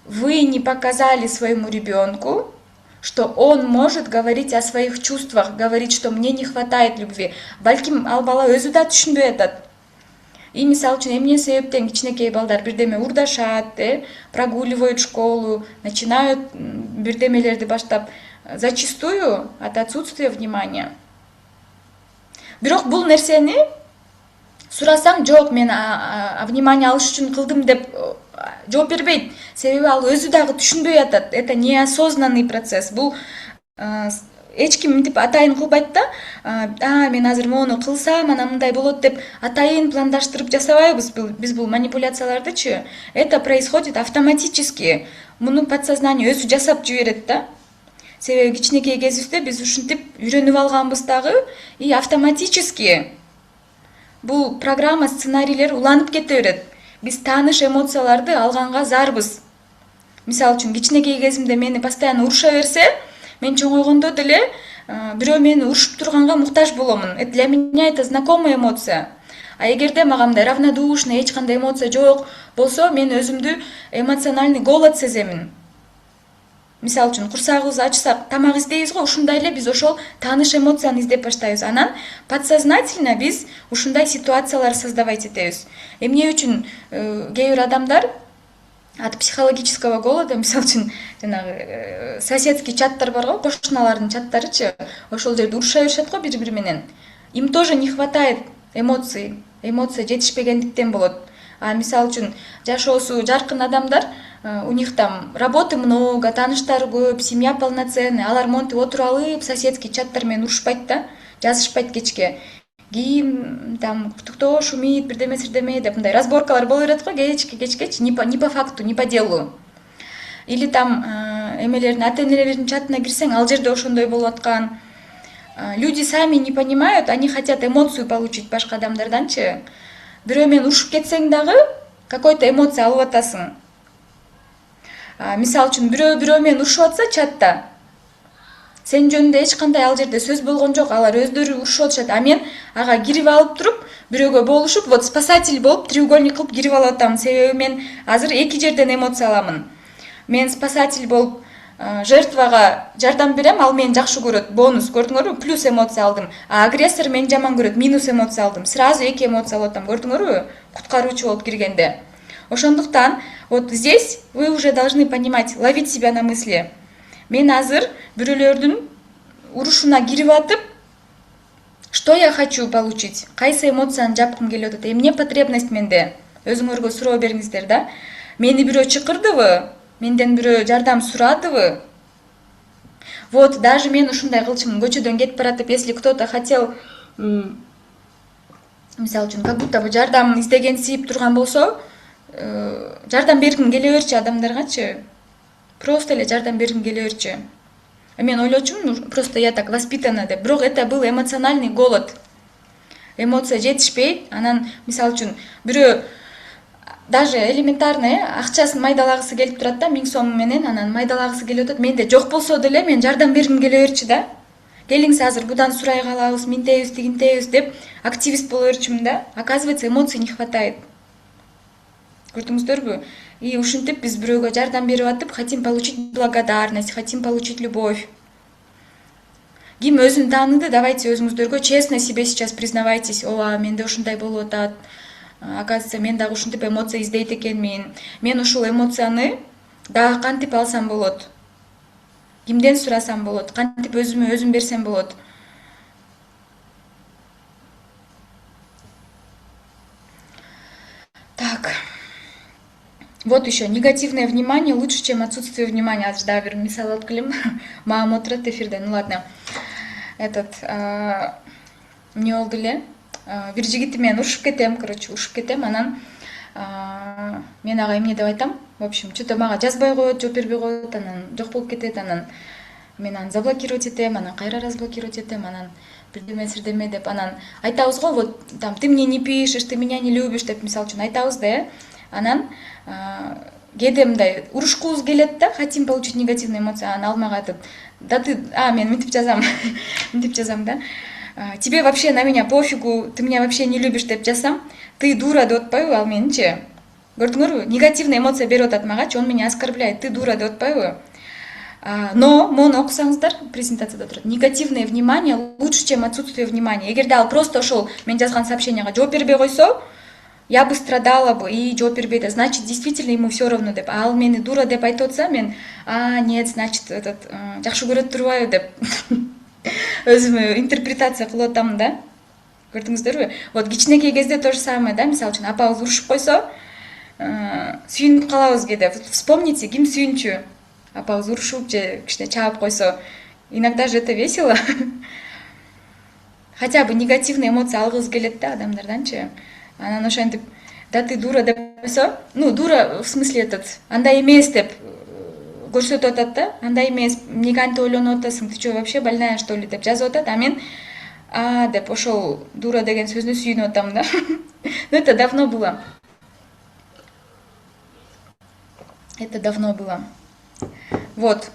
Вы не показали своему ребенку, что он может говорить о своих чувствах, говорить, что мне не хватает любви. Балким ал бала өзү да түшүнбөй атат. И мисалы үчүн эмне себептен кичинекей балдар бирдеме урдашат, прогуливают школу, начинают бирдемелерди баштап, зачастую от отсутствия внимания. Бирок бул нерсени сурасаң, жок, мен внимание алыш үчүн кылдым деп жооп бербейт. Себеби ал өзү дагы түшүнбөй атат. Это неосознанный процесс. Бул эч ким мынтип атайын кылбайт да. Мен азыр мону кылсам, анан мындай болот деп атайын пландаштырып жасабайбыз биз бул манипуляциялардычы. Это происходит автоматически. Муну подсознание өзү жасап жиберет да. Себеби кичинекей кезибизде биз ушинтип үйрөнүп алганбыз дагы, и автоматически бул программа, сценарийлер уланып кете берет. Биз тааныш эмоцияларды алганга зарбыз. Мисалы үчүн кичинекей кезимде мени постоянно уруша берсе, мен чоңойгондо деле бирөө мени урушуп турганга муктаж боломун. Для меня это знакомая эмоция. А эгерде мага мындай равнодушный, эч кандай эмоция жок болсо, мен өзүмдү эмоциональный голод сеземин. Мисалы үчүн курсагыбыз ачсак, тамак издейбиз го, ушундай эле биз ошол тааныш эмоцияны издеп баштайбыз. Анан подсознательно биз ушундай ситуациялар создавать этебиз. Эмне үчүн кээ бир адамдар от психологического голода, мисалы үчүн жанагы соседский чаттар бар го, кошуналардын чаттарычы, ошол жерде уруша беришет го бири-бири менен. Им тоже не хватает эмоций, эмоция жетишпегендиктен болот. А мисалы үчүн жашоосу жаркын адамдар, у них там работы много, тааныштары көп, семья полноценная, алар монтип отуруп алып соседский чаттар менен урушпайт да, жазышпайт кечке. Ким там кто шумит, бирдеме сирдеме деп мындай разборкалар боло берет го кечкечи, не по факту, не по делу. Или там эмелердин ата-энелердин чатына кирсең, ал жерде ошондой болуп аткан. Люди сами не понимают, они хотят эмоцию получить башка адамдарданчы. Бирөө менен урушуп кетсең дагы какой-то эмоция алып атасың. Мисалы үчүн бирөө менен урушуп атса чатта, сен жөнүндө эч кандай ал жерде сөз болгон жок, алар өздөрү урушуп атышат. А мен ага кирип алып туруп, бирөөгө болушуп, вот спасатель болуп, треугольник кылып кирип алып атам. Себеби мен азыр эки жерден эмоция аламын. Мен спасатель болуп жертвага жардам берем, ал мени жакшы көрөт, бонус, көрдүңөрбү? Плюс эмоция алдым. А агрессор мени жаман көрөт, минус эмоция алдым. Сразу эки эмоция алып атам, көрдүңөрбү? Куткаруучу болуп киргенде. Ошондуктан вот здесь вы уже должны понимать, ловить себя на мысли. Мен азыр бирөөлөрдүн урушуна кирип атып, что я хочу получить? Кайсы эмоцияны жапкым келип атат? Эмне потребность менде? Өзүңөргө суроо бериңиздер да. Мени бирөө чакырдыбы? Менден бирөө жардам сурадыбы? Вот даже мен ушундай кылчумун, көчөдөн кетип баратып, если кто-то хотел, мисалы үчүн, как будто бы жардам издегенсип турган болсо, жардам бергим келе берчи адамдаргачы. Просто эле жардам бергим келе берчи. Мен ойлочумун, просто я так воспитана деп. Бирок это был эмоциональный голод. Эмоция жетишпейт. Анан мисалы үчүн бирөө даже элементарный акчасын майдалагысы келип турат да, 1000 сом менен, анан майдалагысы келип атат. Менде жок болсо деле мен жардам бергим келе берчи да. Келиңиз азыр будан сурай калабыз, минтебиз, тигинтебиз деп активист боло берчүмүн да. Оказывается, эмоций не хватает. Көрдүңүздөрбү? И ушинтип биз бирөөгө жардам берип атып, хотим получить благодарность, хотим получить любовь. Ким өзүн тааныды, давайте өзүңүздөргө честно себе сейчас признавайтесь. Ооба, менде ушундай болуп атат. Оказывается, мен дагы ушинтип эмоция издейт экенмин. Мен ушул эмоцияны дагы кантип алсам болот? Кимден сурасам болот? Кантип өзүмө өзүм берсем болот? Так. Вот еще. Негативное внимание лучше, чем отсутствие внимания. Азыр дагы бир мисал алып келем. Мамам отурат эфирде. Ну ладно. Этот эмне болду эле? Бир жигитти мен урушуп кетем, короче, анан мен ага эмне деп айтам? В общем, что-то мага жазбай коет, жооп бербей коет, анан жок болуп кетет, анан мен аны заблокировать этем, анан кайра разблокировать этем, анан бирдеме сирдеме деп анан айтабыз го, вот там ты мне не пишешь, ты меня не любишь деп мисалы үчүн айтабыз да, анан кээде мындай урушкубуз келет да, хотим получить негативный эмоция, анан ал мага айтат, да ты, мен мынтип жазам, мынтип жазам да, тебе вообще на меня пофигу, ты меня вообще не любишь деп жазсам, ты дура деп атпайбы ал меничи? Көрдүңөрбү? Негативный эмоция берип атат магачы, он меня оскорбляет, ты дура деп атпайбы? Но мону окусаңыздар, презентацияда турат. Негативное внимание лучше, чем отсутствие внимания. Эгерде ал просто ошол мен жазган сообщенияга жооп бербей койсо, я бы страдала бы и жооп бербейт. Значит, действительно ему все равно деп. Ал мени дура деп айтып атса, мен, нет, значит, этот жакшы көрөт турбайбы деп өзүмө интерпретация кылып атам да. Көрдүңүздөрбү? Вот кичинекей кезде то же самое, да, мисалы үчүн апабыз урушуп койсо, сүйүнүп калабыз кээде. Вспомните, ким сүйүнчү? Апабыз урушуп же кичине чаап койсо, иногда же это весело. Хотя бы негативный эмоция алгыбыз келет да адамдарданчы. Анан ошентип, да ты дура деп койсо, ну дура в смысле этот, андай эмес деп көрсөтүп атат да, андай эмес, эмнеге антип ойлонуп атасың, ты что, вообще больная что ли деп жазып атат, а мен деп ошол дура деген сөзүнө сүйүнүп атам да. Но это давно было. Это давно было. Вот.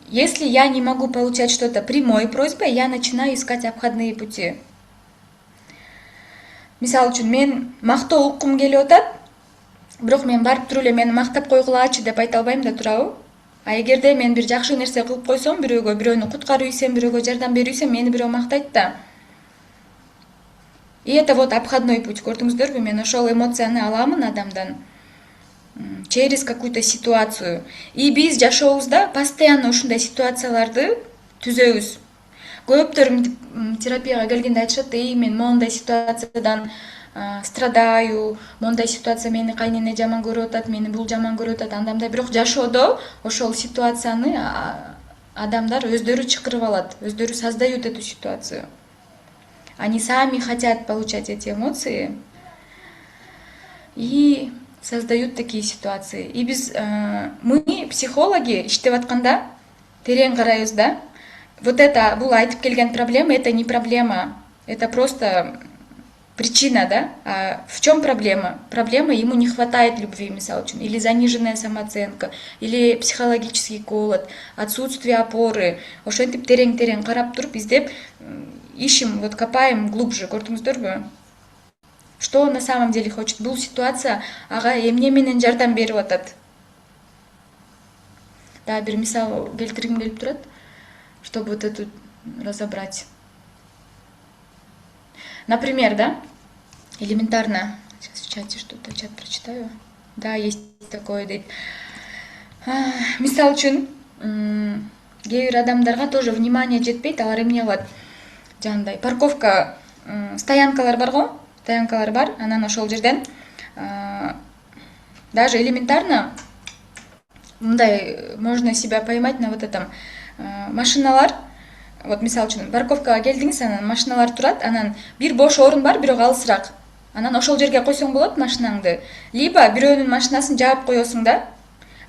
Если я не могу получать что-то прямой просьбой, я начинаю искать обходные пути. Мисалы үчүн мен мактоо уккум келип атат, бирок мен барып туруп эле мени мактап койгулачы деп айта албайм да туурабы? А эгерде мен бир жакшы нерсе кылып койсом, бирөөгө, бирөөнү куткарып ийсем, бирөөгө жардам берип ийсем, мени бирөө мактайт да. И это вот обходной путь. Көрдүңүздөрбү, мен ошол эмоцияны аламын адамдан через какую-то ситуацию. И биз жашообузда постоянно ушундай ситуацияларды түзөбүз. Көптөр терапияга келгенде айтышат, мен моундай ситуациядан страдаю, моундай ситуация мени кайнене жаман көрүп атат, мени бул жаман көрүп атат, андамдай. Бирок жашоодо ошол ситуацияны адамдар өздөрү чакырып алат, өздөрү создают эту ситуацию. Они сами хотят получать эти эмоции и создают такие ситуации. И без мы, психологи, иштеп атканда терең карайбыз да. Вот это, бул айтып келген проблема, это не проблема, это просто причина, да? А в чем проблема? Проблема, ему не хватает любви, мисалы үчүн, или заниженная самооценка, или психологический голод, отсутствие опоры. Ошентип терең карап туруп, издеп, ищем, вот копаем глубже, көрдүңүздөрбү? Что на самом деле хочет? Бул ситуация ага эмне менен жардам берип атат. Да, бир мисал келтиргим келип турат, чтобы вот эту разобрать. Например, да, элементарно, сейчас в чате что-то, чат прочитаю. Да, есть такое, дейт. Мисал үчүн, кээ бир адамдарга тоже внимание жетпейт, алар эмне кылат? Жандай, парковка, стоянкалар бар го? Стоянкалар бар, анан ошол жерден даже элементарно мындай можно себя поймать на вот этом машиналар. Вот мисалы үчүн парковкага келдиңиз, анан машиналар турат, анан бир бош орун бар, бирок алысыраак. Анан ошол жерге койсоң болот машинаңды. Либо бирөөнүн машинасын жаап коесуң да,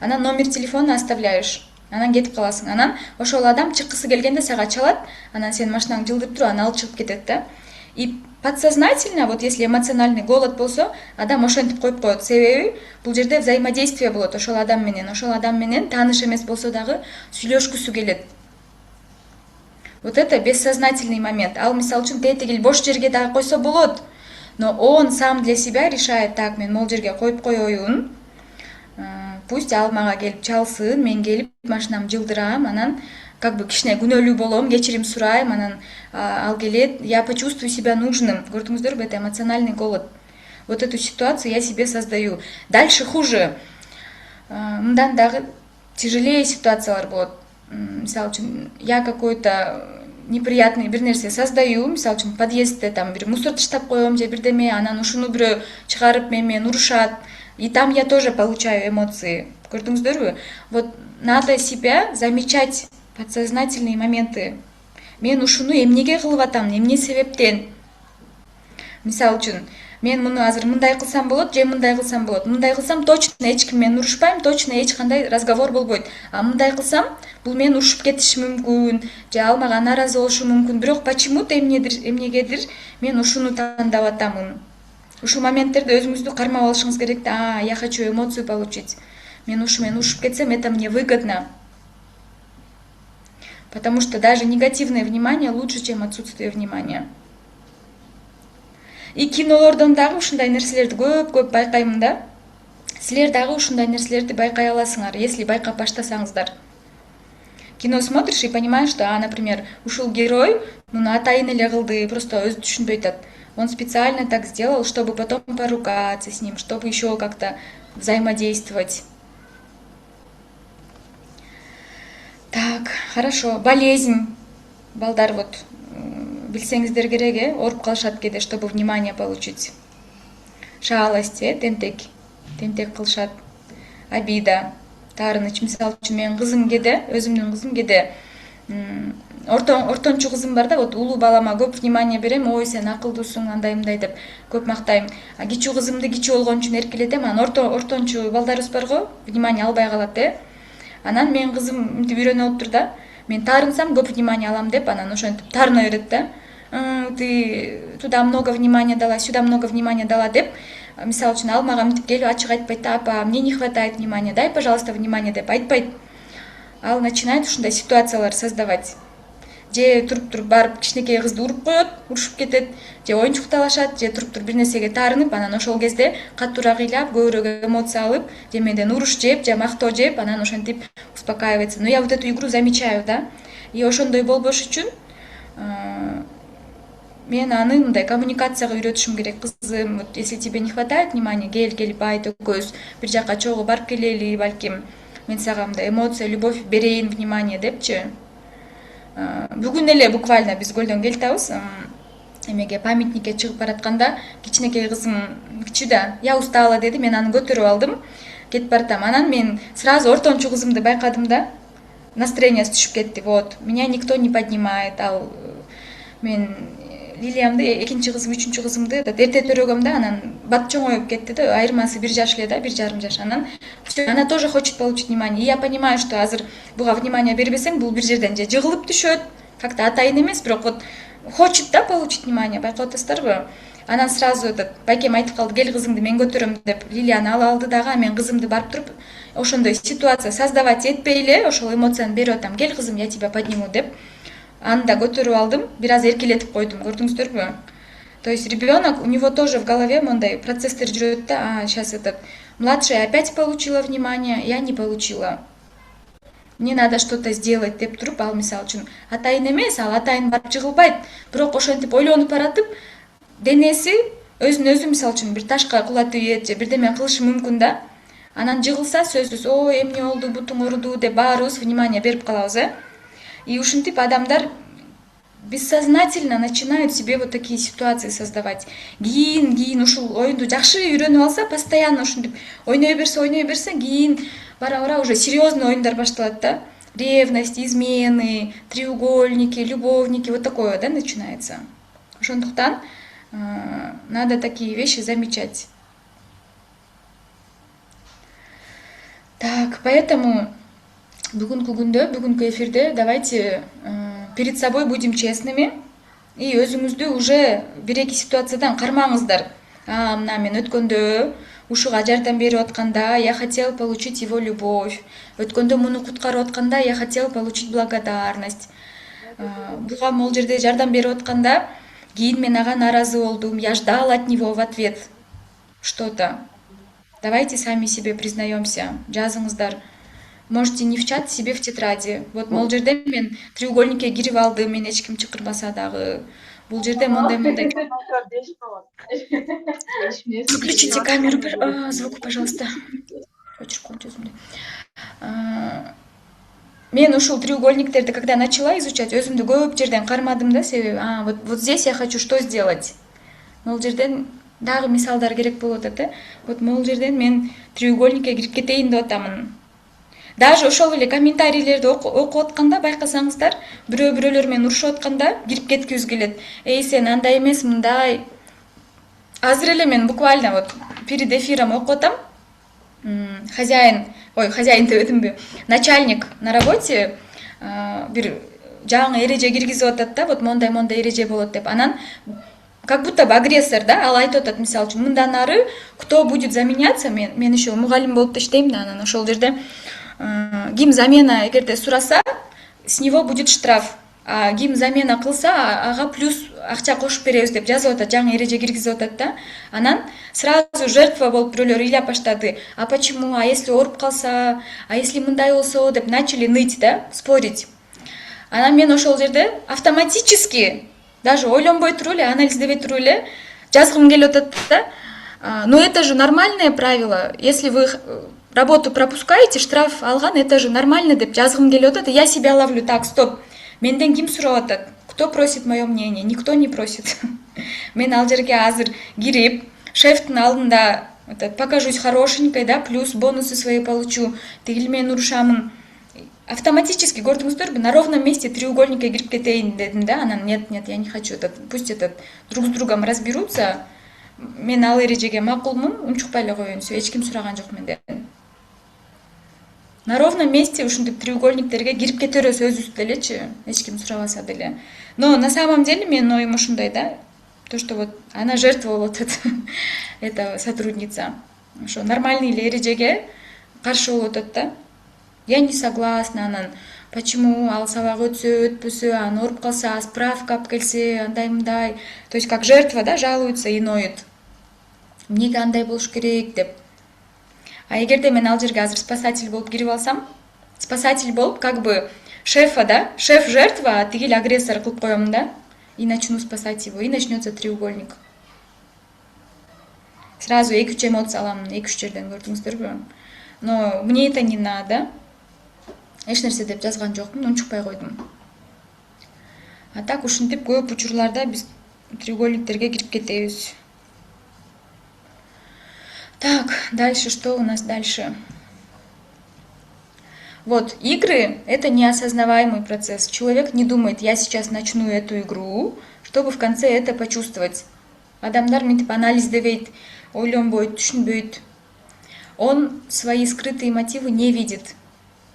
анан номер телефона оставляешь. Анан кетип каласың. Анан ошол адам чыккысы келгенде сага чалат, анан сен машинаңды жылдырып туруп, анан алып чыгып кетет да. И подсознательно, вот если эмоциональный голод болсо, адам ошентип коюп коет. Себеби бул жерде взаимодействие болот ошол адам менен тааныш эмес болсо дагы сүйлөшкүсү келет. Вот это бессознательный момент. Ал мисалы үчүн тетигил бош жерге дагы койсо болот. Но он сам для себя решает, так, мен могул жерге коюп коеюн. Пусть ал мага келип чалсын, мен келип машинамды жылдырам, анан как бы кичине күнөөлүү болом, кечирим сурайм, анан ал келет, я почувствую себя нужным. Көрдүңүздөрбү, это эмоциональный голод. Вот эту ситуацию я себе создаю. Дальше хуже. Мындан дагы тяжелее ситуациялар болот. мисалы үчүн я какой-то неприятный бир нерсе создаю, мисалы үчүн подъездде там бир мусор таштап коем же бирдеме, анан ушуну бирөө чыгарып менен урушат, и там я тоже получаю эмоции. Көрдүңүздөрбү? Вот надо себя замечать подсознательные моменты. Мен ушуну эмнеге кылып атам, эмне себептен? Мисалы үчүн мен муну азыр мындай кылсам болот же мындай кылсам болот. Мындай кылсам точно эч ким менен урушпайм, точно эч кандай разговор болбойт. А мындай кылсам бул мени урушуп кетиши мүмкүн, же ал мага нааразы болушу мүмкүн. Бирок почему-то эмнегедир мен ушуну тандап атамын. Ушул моменттерде өзүңүздү кармап алышыңыз керек да. Я хочу эмоцию получить. Мен ушу менен урушуп кетсем, это мне выгодно. Потому что даже негативное внимание лучше, чем отсутствие внимания. И кинолордон дагы ушундай нерселерди көп байкаймын да. Силер дагы ушундай нерселерди байкай аласыңар, если байкап баштасаңыздар. Кино смотришь и понимаешь, что, например, ушул герой муну атайын эле кылды, просто өзү түшүнбөй атат. Он специально так сделал, чтобы потом поругаться с ним, чтобы еще как-то взаимодействовать. Так, хорошо. Болезнь. Балдар вот билсеңиздер керек, ооруп калышат кээде, чтобы внимание получить. Шаалость, тентек кылышат. Обида, таарыныч. Мисалы үчүн менин кызым кээде, өзүмдүн кызым кээде ортончу кызым бар да, вот улуу балама көп внимание берем, ой сен акылдуусуң, андай мындай деп көп мактайм. Кичүү кызымды кичүү болгон үчүн эркелетем, анан ортончу балдарыбыз бар го, внимание албай калат, Анан менин кызым мынтип үйрөнүп алыптыр да. Мен таарынсам көп внимание алам деп, анан ошентип таарына берет да. Ты туда много внимания дала, сюда много внимания дала деп. Мисалы үчүн ал мага мынтип келип ачык айтпайт да, апа, мне не хватает внимания, дай, пожалуйста, внимание деп айтпайт. Ал начинает ушундай ситуациялар создавать. Же туруп барып кичинекей кызды уруп коет, урушуп кетет, же оюнчукталашат, же туруп бир нерсеге таарынып, анан ошол кезде катуураак ыйлап, көбүрөөк эмоция алып, же менден уруш жеп, же мактоо жеп, анан ошентип успокаивается. Но я вот эту игру замечаю, да. И ошондой болбош үчүн мен аны мындай коммуникацияга үйрөтүшүм керек. Кызым, вот если тебе не хватает внимания, келип айт, экөөбүз бир жака чогуу барып келели, балким мен сага мындай эмоция, любовь берейин, внимание депчи. Бүгүн эле буквально биз көлдөн келип атабыз. Эмеге памятникке чыгып баратканда кичинекей кызым кичүү да, я устала деди, мен аны көтөрүп алдым, кетип баратам. Анан мен сразу ортончу кызымды байкадым да, настроениясы түшүп кетти. Вот, меня никто не поднимает. Ал мен Лилиямды, экинчи кызым, үчүнчү кызымды эрте төрөгөм да, анан бат чоңоюп кетти да, айырмасы 1 жаш эле да, 1,5 жаш. Анан всё, она тоже хочет получить внимание. И я понимаю, что азыр буга внимание бербесең, бул бир жерден же жыгылып түшөт, как-то атайын эмес, бирок вот хочет да получить внимание, байкап атасыздарбы? Анан сразу байкем айтып калды, кел кызыңды мен көтөрөм деп, Лилияны ала алды дагы, мен кызымды барып туруп ошондой ситуация создавать этпей эле ошол эмоцияны берип атам. Кел кызым, я тебя подниму деп. Аны да көтөрүп алдым, бир аз эркелетип койдум, көрдүңүздөрбү? То есть ребенок, у него тоже в голове мондай процесстер жүрөт да, сейчас младшая опять получила внимание, я не получила. Мне надо что-то сделать деп туруп, ал мисалы үчүн атайын эмес, ал атайын барып жыгылбайт, бирок ошентип ойлонуп баратып, денеси өзүн өзү мисалы үчүн бир ташка кулатып ийет же бирдеме кылышы мүмкүн да. Анан жыгылса сөзсүз, ой, эмне болду, бутуң ооруду деп баарыбыз внимание берип калабыз, И ушинтип адамдар бессознательно начинают себе вот такие ситуации создавать. Кийин ушул оюнду жакшы үйрөнүп алса, постоянно ушинтип ойной берсе, кийин бара уже серьезный оюндар башталат да. Ревность, измены, треугольники, любовники, вот такое, да, начинается. Ошондуктан надо такие вещи замечать. Так, поэтому бүгүнкү күндө, бүгүнкү эфирде давайте перед собой будем честными и өзүңүздү уже бир-эки ситуациядан кармаңыздар. Мына мен өткөндө ушуга жардам берип атканда я хотел получить его любовь. Өткөндө муну куткарып атканда я хотел получить благодарность. Буга могул жерде жардам берип атканда кийин мен ага нааразы болдум, я ждал от него в ответ что-то. Давайте сами себе признаемся, жазыңыздар. Можете не в чат, себе в тетради. Вот могул жерде мен треугольникке кирип алдым, мен эч ким чакырбаса дагы. Бул жерде мындай. Выключите камеру, звук, пожалуйста. Өчүрүп коюңчу өзүмдү. Мен ушул треугольниктерди когда начала изучать, өзүмдү көп жерден кармадым да, себеби вот здесь я хочу что сделать. Могул жерден дагы мисалдар керек болуп атат, вот могул жерден мен треугольникке кирип кетейин деп атамын. Даже ошол эле комментарийлерди окуп атканда байкасаңыздар, бирөөлөр менен урушуп атканда кирип кеткибиз келет. Эй, сен андай эмес, мындай. Азыр эле мен буквально вот перед эфиром окуп атам. Хозяин деп этимби, начальник на работе бир жаңы эреже киргизип атат да, вот мондай эреже болот деп. Анан как будто бы агрессор, да, ал айтып атат, мисалы үчүн, мындан ары кто будет заменяться, мен еще мугалим болуп иштейм да, анан ошол жерде ким замена эгерде сураса, с него будет штраф. А ким замена кылса, ага плюс акча кошуп беребиз деп жазып атат, жаңы эреже киргизип атат да. Анан сразу жертва болуп бирөөлөр ыйлап баштады. А почему? А если ооруп калса? А если мындай болсо? Деп начали ныть, да, спорить. Анан мен ошол жерде автоматически, даже ойлонбой туруп эле, анализдебей туруп эле жазгым келип атат да. Но это же нормальное правило. Если вы работу пропускаете, штраф алган, это же нормально деп жазгым келип атат. Я себя ловлю, так, стоп. Менден ким сурап атат? Кто просит мое мнение? Никто не просит. Мен ал жерге азыр кирип, шефтин алдында покажусь хорошенькой, да, плюс бонусы свои получу, тигил менен урушамын. Автоматически, көрдүңүздөрбү, на ровном месте треугольникке кирип кетейин дедим, да, анан нет, я не хочу, пусть друг с другом разберутся. Мен ал эрежеге макулмун, унчукпай эле коеюн, эч ким сураган жок менден. На ровном месте ушинтип треугольниктерге кирип кетербиз өзүбүз делечи, эч ким сурабаса деле. Но на самом деле менин оюм ушундай, да, то, что вот она жертва болуп атат, эта сотрудница. Ошо нормальный эле эрежеге каршы болуп атат да. Я не согласна, анан почему ал сабак өтсө, өтпөсө, анан ооруп калса, справка алып келсе, андай-мындай. То есть как жертва, да, жалуется и ноет. Эмнеге андай болуш керек деп. А эгерде мен ал жерге азыр спасатель болуп кирип алсам, спасатель болуп как бы шефа, да, шеф жертва, а тигил агрессор кылып коем, да, и начну спасать его, и начнется треугольник. Сразу 2-3 эмоция аламын, 2-3 жерден, көрдүңүздөрбү? Но мне это не надо. Эч нерсе деп жазган жокмун, унчукпай койдум. А так ушинтип көп учурларда биз треугольниктерге кирип кетебиз. Так, дальше что у нас дальше? Вот, игры — это неосознаваемый процесс. Человек не думает, я сейчас начну эту игру, чтобы в конце это почувствовать. Адамдар мынтип анализдебейт, ойлонбойт, түшүнбөйт. Он свои скрытые мотивы не видит.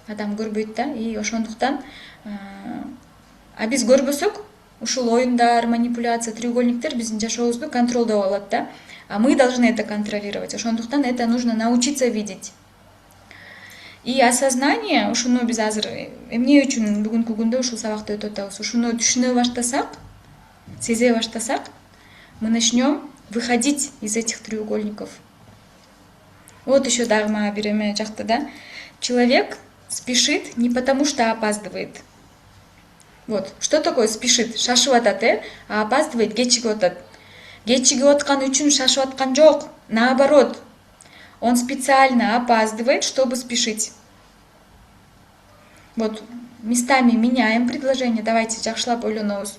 Адам көрбөйт да, и ошондуктан биз көрбөсөк, ушул оюндар, манипуляция, треугольниктер биздин жашообузду контролдоп алат да. А мы должны это контролировать. Ошондуктан это нужно научиться видеть. И осознание, ушуну биз азыр эмне үчүн бүгүнкү күндө ушул сабакты өтүп атабыз, ушуну түшүнө баштасак, сезе баштасак, мы начнем выходить из этих треугольников. Вот еще дагы мага бир эме жакты да. Человек спешит не потому, что опаздывает. Вот, что такое спешит? Шашып атат, а опаздывает, кечигип атат. Кечигип аткан үчүн шашып аткан жок, наоборот. Он специально опаздывает, чтобы спешить. Вот, местами меняем предложение. Давайте жакшылап ойлонобуз.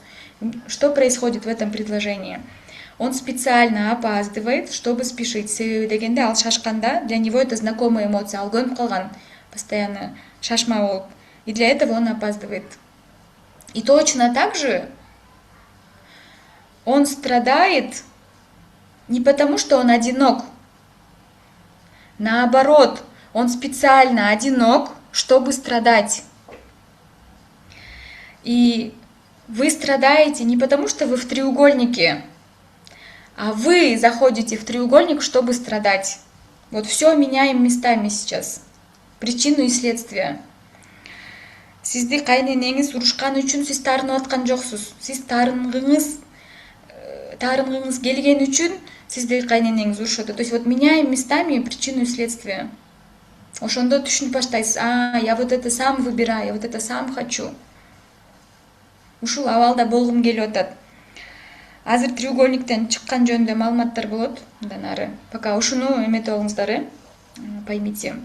Что происходит в этом предложении? Он специально опаздывает, чтобы спешить. Себеби дегенде ал шашканда, для него это знакомая эмоция. Ал көнүп калган, постоянно шашма болуп. И для этого он опаздывает. И точно так же он страдает не потому, что он одинок. Наоборот, он специально одинок, чтобы страдать. И вы страдаете не потому, что вы в треугольнике, а вы заходите в треугольник, чтобы страдать. Вот все меняем местами сейчас. Причину и следствие. Сизди кайненеңиз урушкан үчүн сиз таарынып аткан жоксуз. Сиз таарынгыңыз келген үчүн сизди кайненеңиз урушуп атат. То есть вот меняем местами причину и следствие. Ошондо түшүнүп баштайсыз. Я вот это сам выбираю, я вот это сам хочу. Ушул абалда болгум келип атат. Азыр треугольниктен чыккан жөнүндө маалыматтар болот мындан ары. Пока ушуну эмете болуңуздар, поймите.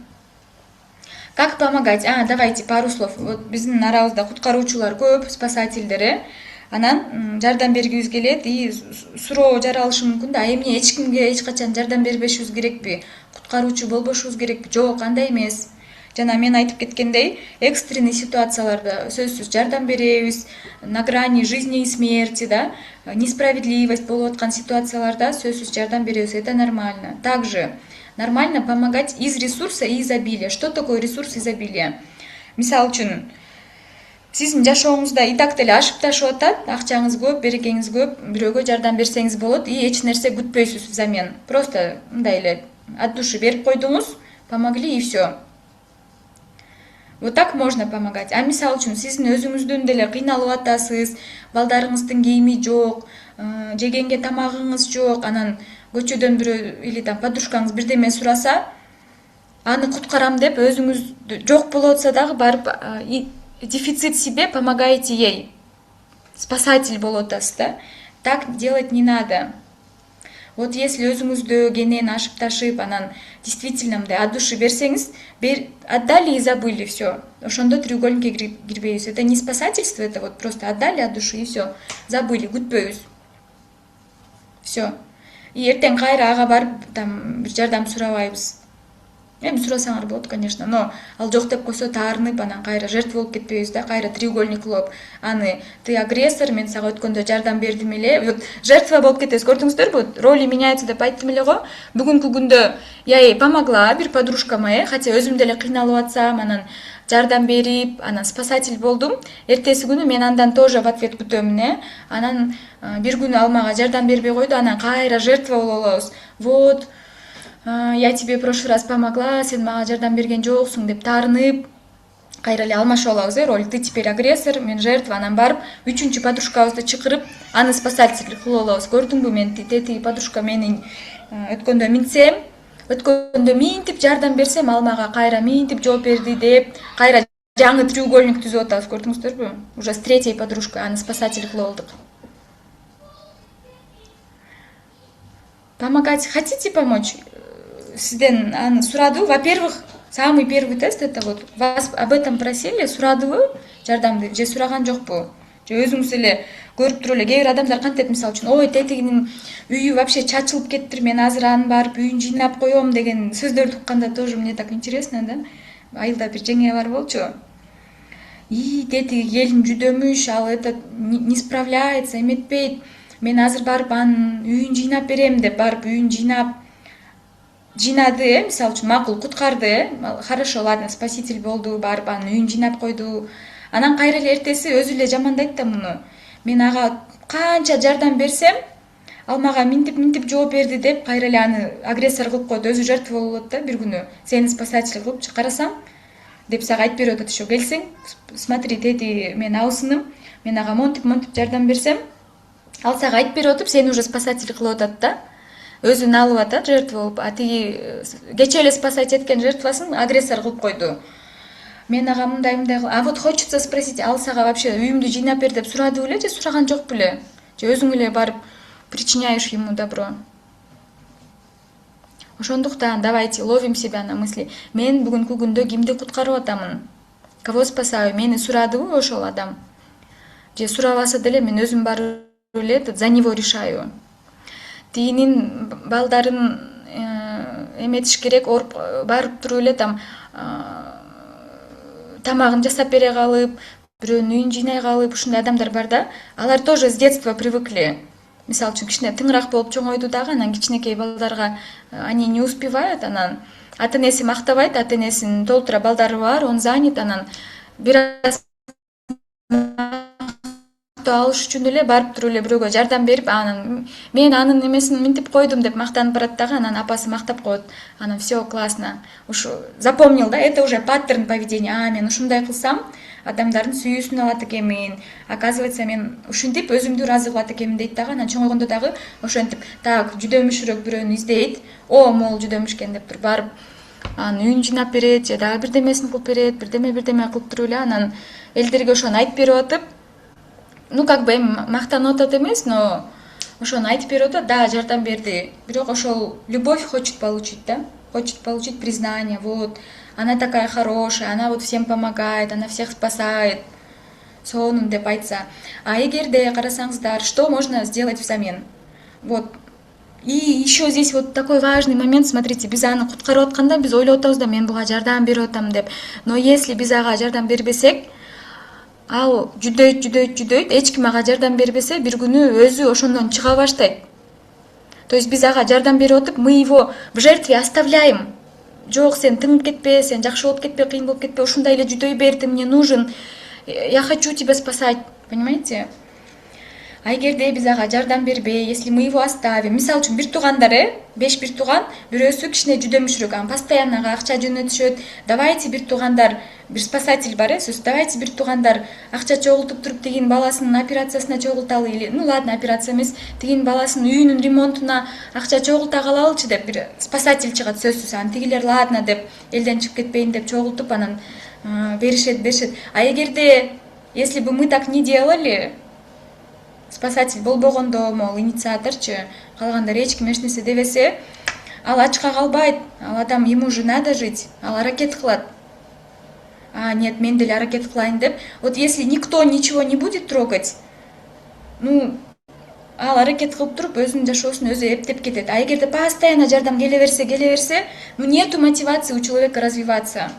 Как помогать? Давайте пару слов. Вот биздин арабызда куткаруучулар көп, спасательдер, анан жардам бергибиз келет и суроо жаралышы мүмкүн да. Эмне эч кимге эч качан жардам бербешибиз керекпи? Куткаруучу болбошубуз керекпи? Жок, андай эмес. Жана мен айтып кеткендей, экстренный ситуацияларда сөзсүз жардам беребиз, на грани жизни и смерти, да, несправедливость болуп аткан ситуацияларда сөзсүз жардам беребиз, это нормально. Также нормально помогать из ресурса и изобилия. Что такое ресурс изобилия? Мисалы үчүн, сиздин жашооңузда и так деле ашып ташып атат, акчаңыз көп, берекеңиз көп, бирөөгө жардам берсеңиз болот и эч нерсе күтпөйсүз взамен. Просто мындай эле от души берип койдуңуз, помогли и все. Вот так можно помогать. А мисалы үчүн сиздин өзүңүздөн деле кыйналып атасыз, балдарыңыздын кийими жок, жегенге тамагыңыз жок, анан көчөдөн бирөө или там подружкаңыз бирдеме сураса, аны куткарам деп өзүңүз жок болуп атса дагы барып дефицит себе помогаете ей. Спасатель болуп атасыз да. Так делать не надо. Вот если өзүңүздө кенен ашып ташып, анан действительно мындай от души берсеңиз, отдали и забыли, все. Ошондо треугольникке кирбейбиз. Это не спасательство, это вот просто отдали от души и все. Забыли, күтпөйбүз. Все. И эртең кайра ага барып там бир жардам сурабайбыз. Эми сурасаңар болот, конечно, но ал жок деп койсо таарынып, анан кайра жертва болуп кетпейбиз да, кайра треугольник кылып, аны ты агрессор, мен сага өткөндө жардам бердим эле. Вот жертва болуп кетесиз, көрдүңүздөрбү? Роли меняется деп айттым эле го. Бүгүнкү күндө я ей помогла бир подружкама, хотя өзүм деле кыйналып атсам, анан жардам берип, анан спасатель болдум. Эртеси күнү мен андан тоже в ответ күтөмүн, анан бир күнү ал мага жардам бербей койду, анан кайра жертва болуп алабыз. Вот я тебе в прошлый раз помогла, сен мага жардам берген жоксуң деп таарынып, кайра эле алмашып алабыз, роль. Ты теперь агрессор, мен жертва, анан барып үчүнчү подружкабызды чакырып, аны спасатель кылып алабыз. Көрдүңбү, мен тетиги подружка менин өткөндө минтсем, өткөндө минтип жардам берсем, ал мага кайра минтип жооп берди деп, кайра жаңы треугольник түзүп атабыз, көрдүңүздөрбү? Уже с третьей подружкой аны спасатель кылып алдык. Помогать хотите помочь? Сизден аны сурадыбы? Во-первых, самый первый тест это вот вас об этом просили, сурадыбы жардамды, же сураган жокпу? Же өзүңүз эле көрүп туруп эле кээ бир адамдар кантет, мисалы үчүн, ой, тетигинин үйү вообще чачылып кеттир, мен азыр аны барып үйүн жыйнап коем деген сөздөрдү укканда тоже мне так интересно, да? Айылда бир жеңе бар болчу. И тетиги келин жүдөмүш, ал это не справляется, эметпейт. Мен азыр барып анын үйүн жыйнап берем деп барып үйүн жыйнады, мисалы үчүн макул куткарды, хорошо, ладно, спаситель болду, барып анын үйүн жыйнап койду. Анан кайра эле эртеси өзү эле жамандайт да муну. Мен ага канча жардам берсем, ал мага минтип жооп берди деп кайра эле аны агрессор кылып коет, өзү жертва болот да бир күнү. Сени спасатель кылып карасам деп сага айтып берип атат еще. Келсең, смотри, тети мен абысыным, мен ага монтип жардам берсем, ал сага айтып берип атып, сени уже спасатель кылып атат да. Өзүн алып атат жертва болуп, а тиги кечээ эле спасать эткен жертвасын агрессор кылып койду. Мен ага мындай а вот хочется спросить, ал сага вообще үйүмдү жыйнап бер деп сурады беле же сураган жок беле? Же өзүң эле барып причиняешь ему добро? Ошондуктан давайте ловим себя на мысли. Мен бүгүнкү күндө кимди куткарып атамын? Кого спасаю? Мени сурадыбы ошол адам? Же сурабаса деле мен өзүм барып эле за него решаю. Тигинин балдарын эметиш керек, барып туруп эле там тамагын жасап бере калып, бирөөнүн үйүн жыйнай калып, ушундай адамдар бар да. Алар тоже с детства привыкли. Мисалы үчүн кичине тыңыраак болуп чоңойду дагы, анан кичинекей балдарга они не успевают, анан ата-энеси мактабайт, ата-энесинин толтура балдары бар, он занят, анан бир алыш үчүн эле барып туруп эле бирөөгө жардам берип, анан мен анын немесин минтип койдум деп мактанып барат дагы, анан апасы мактап коет. Анан все классно. Уж запомнил, да, это уже паттерн поведения. Мен ушундай кылсам, адамдардын сүйүүсүн алат экенмин. Оказывается, мен ушинтип өзүмдү ыраазы кылат экенмин дейт дагы. Анан чоңойгондо дагы ошентип, так, жүдөмүшүрөөк бирөөнү издейт. Могул жүдөмүшкен деп туруп барып анын үйүн жыйнап берет, же дагы бирдемесин кылып берет, бирдеме кылып туруп эле анан элдерге ошону айтып берип атып, ну как бы эми мактанып атат эмес, но ошону айтып берип атат, да, жардам берди. Бирок ошол любовь хочет получить, да? Хочет получить признание, вот. она такая хорошая, она вот всем помогает, она всех спасает. Сонун деп айтса. А эгерде карасаңыздар, что можно сделать взамен? Вот. И еще здесь вот такой важный момент, смотрите, биз аны куткарып атканда биз ойлоп атабыз да мен буга жардам берип атам деп. Но если биз ага жардам бербесек, ал жүдөйт, эч ким ага жардам бербесе, бир күнү өзү ошондон чыга баштайт. То есть биз ага жардам берип атып, мы его в жертве оставляем. Жок, сен тыңып кетпе, сен жакшы болуп кетпе, кыйын болуп кетпе, ушундай эле жүдөй бер, ты мне нужен. Я хочу тебя спасать, понимаете? А эгерде биз ага жардам бербей, если мы его оставим, мисалы үчүн бир туугандар, 5 бир тууган, бирөөсү кичине жүдөмүшүрөөк, анан постоянно ага акча жөнөтүшөт. Давайте бир туугандар, бир спасатель бар, сөз, давайте бир туугандар акча чогултуп туруп тигин баласынын операциясына чогулталы, или, ну ладно, операция эмес, тигин баласынын үйүнүн ремонтуна акча чогулта калалычы деп бир спасатель чыгат, сөзсүз. Анан тигилер ладно деп, элден чыгып кетпейин деп чогултуп анан беришет. А эгерде, если бы мы так не делали, спасатель болбогондо, могул инициаторчу, калгандар эч ким эч нерсе дебесе, ал ачка калбайт, ал адам, ему же надо жить, ал аракет кылат. А нет, мен деле аракет кылайын деп. Вот если никто ничего не будет трогать, ну, ал аракет кылып туруп өзүнүн жашоосун өзү эптеп кетет. А эгерде постоянно жардам келе берсе, ну нету мотивации у человека развиваться.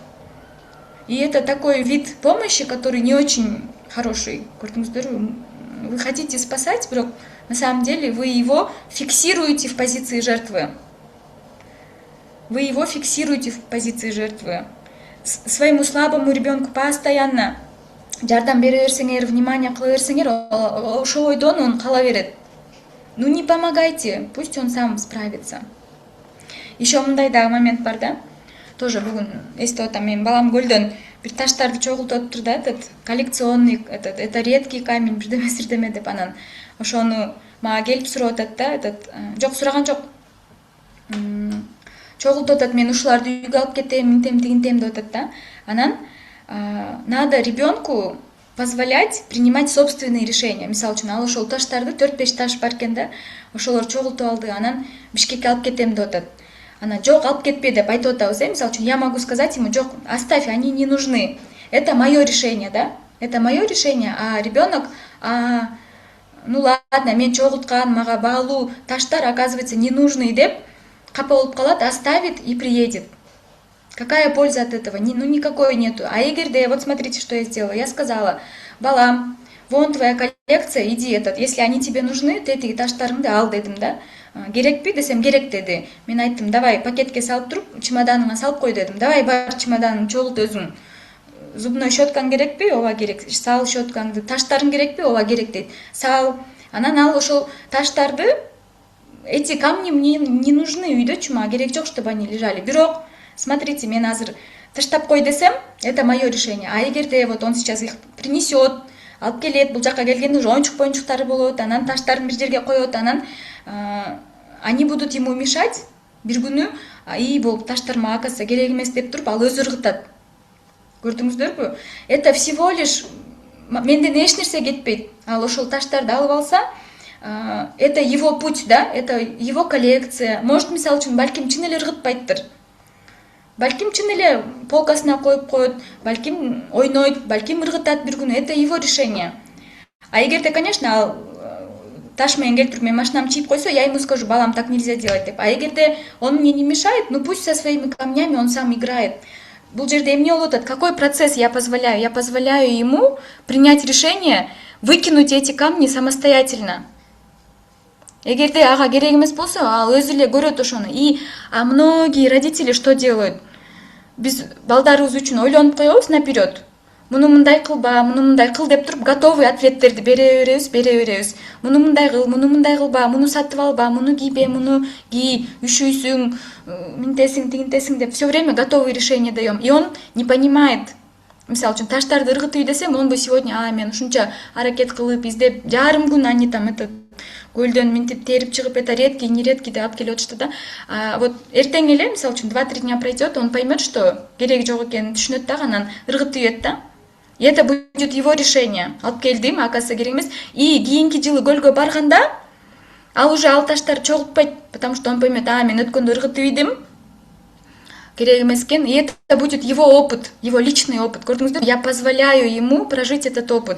И это такой вид помощи, который не очень хороший. Вы хотите спасать, бирок на самом деле вы его фиксируете в позиции жертвы. Вы его фиксируете в позиции жертвы. Своему слабому ребенку постоянно жардам бере берсеңер, внимание кыла берсеңер, ошол ойдон он кала берет. Ну не помогайте, пусть он сам справится. Еще мындай дагы момент бар да. Тоже бүгүн эстеп атам, мен балам көлдөн бир таштарды чогултуп атыптыр да, этот коллекционный, это редкий камень, бирдеме деп, анан ошону мага келип сурап атат да, жок, сураган жок. Чогултуп атат, мен ушуларды үйгө алып кетем, минтем тигинтем деп атат да. Анан надо ребенку позволять принимать собственные решения. Мисалы үчүн ал ошол таштарды 4-5 таш бар экен да, ошолор чогултуп алды, анан Бишкекке алып кетем деп атат. Она жок, алып кетпе деп айтып атабыз, мисалы үчүн я могу сказать ему: жок, оставь, они не нужны. Это мое решение, да? Это мое решение, а ребенок, ну ладно, мен чогулткан, мага баалуу таштар, оказывается, не нужны деп капа болуп калат, оставит и приедет. Какая польза от этого? Ну никакой нету. А эгерде, вот смотрите, что я сделала. Я сказала: балам, вон твоя коллекция, иди если они тебе нужны, ты эти таштарыңды ал дедим да. Керекпи десем, керек деди. Мен айттым: давай пакетке салып туруп, чемоданыңа салып кой дедим. Давай бар чемоданыңды чогулт өзүң. Зубной щеткаң керекпи? Ооба керек. Сал щеткаңды. Таштарың керекпи? Ооба керек дейт. Сал. Анан ал ошол таштарды, эти камни мне не нужны үйдөчү, мага керек жок, чтобы они лежали. Бирок, смотрите, мен азыр таштап кой десем, это мое решение. А эгерде вот он сейчас их принесет, алып келет, бул жака келгенде уже оюнчуктары болот, анан таштарын бир жерге коет, анан они будут ему мешать. Бир күнү бул таштар мага оказывается керек эмес деп туруп, ал өзү ыргытат. Көрдүңүздөрбү? Это всего лишь менден эч нерсе кетпейт. Ал ошол таштарды алып алса, это его путь, да? Это его коллекция. Может, мисалы үчүн, балким чын эле ыргытпайттыр. Балким чын эле полкасына коюп коет, балким ойнойт, балким ыргытат бир күнү. Это его решение. А эгерде, конечно, ал таш менен келип туруп мен машинамды чийип койсо, я ему скажу: балам, так нельзя делать деп. А эгерде он мне не мешает, ну пусть со своими камнями он сам играет. Бул жерде эмне болуп атат? Какой процесс я позволяю? Я позволяю ему принять решение выкинуть эти камни самостоятельно. Эгерде ага керек эмес болсо, ал өзү эле көрөт ошону. И многие родители что делают? Биз балдарыбыз үчүн ойлонуп коебуз наперед. Муну мындай кылба, муну мындай кыл деп туруп, готовый ответтерди бере беребиз. Муну мындай кылба, муну сатып алба, муну кийбе, муну кий, üşүйсүң, минтесиң, тигинтесиң деп все время готовые решения даем. И он не понимает. Мисалы үчүн, таштарды ыргытый десем, он бы сегодня, мен ушунча аракет кылып, издеп, жарым күн они там көлдөн минтип терип чыгып, это редкий, не редкий деп алып келип атышты да. Вот эртең эле, мисалы үчүн, 2-3 дня пройдет, он поймет, что кереги жок экенин түшүнөт да, анан ыргытып да. И это будет его решение. Алып келдим, оказывается, керек эмес. И кийинки жылы көлгө барганда, ал уже ал таштар чогултпайт, потому что он поймет: мен өткөндө ыргытып идим, керек емес екен. И это будет его опыт, его личный опыт. Я позволяю ему прожить этот опыт.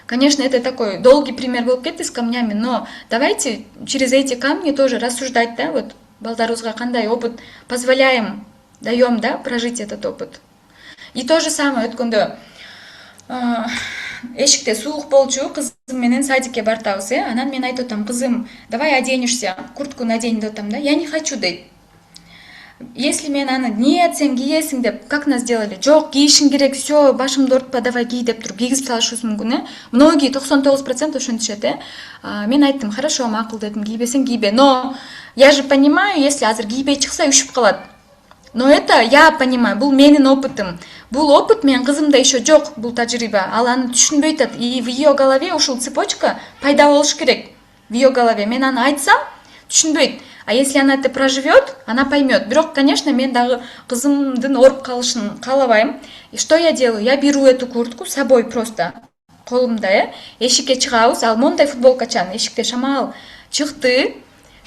Конечно, это такой долгий пример был с камнями, но давайте через эти камни тоже рассуждать, да, вот балдарузга кандай опыт позволяем, даем, да, прожить этот опыт. И то же самое, өткөндө эшикте суук болчу, кызым менен садикке бартабыз, анан мен айтып атам, кызым, давай оденешься, куртку надень деп атам, да, я не хочу дейт. Если мен аны нет, сен киесиң деп, как нас делали? Жок, кийишиң керек, все, башымды оорутпа, давай ки деп туруп кийгизип салышыбыз мүмкүн, Многие 99% ошентишет, Мен айттым, хорошо, макул дедим, кийбесең кийбе. Но я же понимаю, если азыр кийбей чыкса үшүп калат. Но это я понимаю, бул менин опытым. Бул опыт менин кызымда еще жок, бул тажрыйба. Ал аны түшүнбөй атат. И в ее голове ушул цепочка пайда болуш керек. В ее голове. Мен аны айтсам, түшүнбөйт. А если она это проживет, она поймет. Бирок, конечно, мен дагы кызымдын ооруп калышын каалабайм. И что я делаю? Я беру эту куртку с собой просто колумда, эшикке чыгабыз. Ал мондай футболкачан, эшикте шамал чыкты,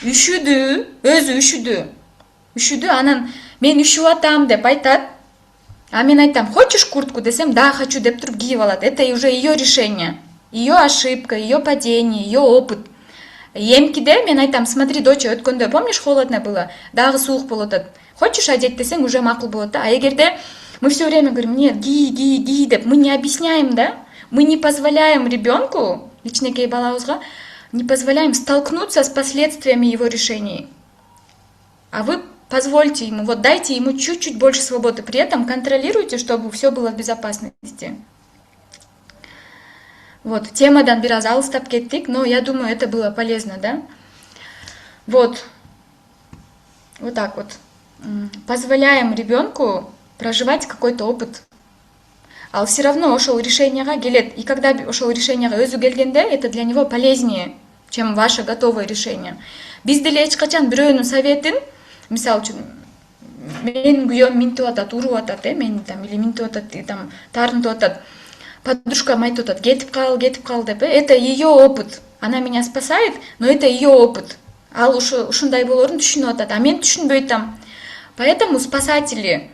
үшүдү, өзү үшүдү, анан мен үшүп атам деп айтат. А мен айтам, хочешь куртку десем, да, хочу деп туруп кийип алат. Это уже ее решение, ее ошибка, ее падение, ее опыт. Емкиде мен айтам, смотри, доча, өткөндө, помнишь, холодно было, дагы суук болуп атат. Хочешь одеть десең, уже макул болот, да? А эгерде мы все время говорим, нет, ги деп, мы не объясняем, да? Мы не позволяем ребенку, кичинекей балабызга, не позволяем столкнуться с последствиями его решений. А вы позвольте ему, вот дайте ему чуть-чуть больше свободы, при этом контролируйте, чтобы все было в безопасности. Вот, темадан бираз алыстап кеттик, но я думаю, это было полезно, да? Вот так вот. Позволяем ребенку проживать какой-то опыт. Ал все равно ошол решенияга келет. И когда ошол решенияга өзү келгенде, это для него полезнее, чем ваше готовое решение. Биз деле эч качан бирөөнүн советин, мисалы үчүн, менин күйөөм минтип атат, уруп атат, мени там или минтип атат, там таарынтып атат. Подружкам айтып атат, кетип кал деп, это ее опыт. Она меня спасает, но это ее опыт. Ал ушундай болорун түшүнүп атат, а мен түшүнбөй атам. Поэтому спасатели,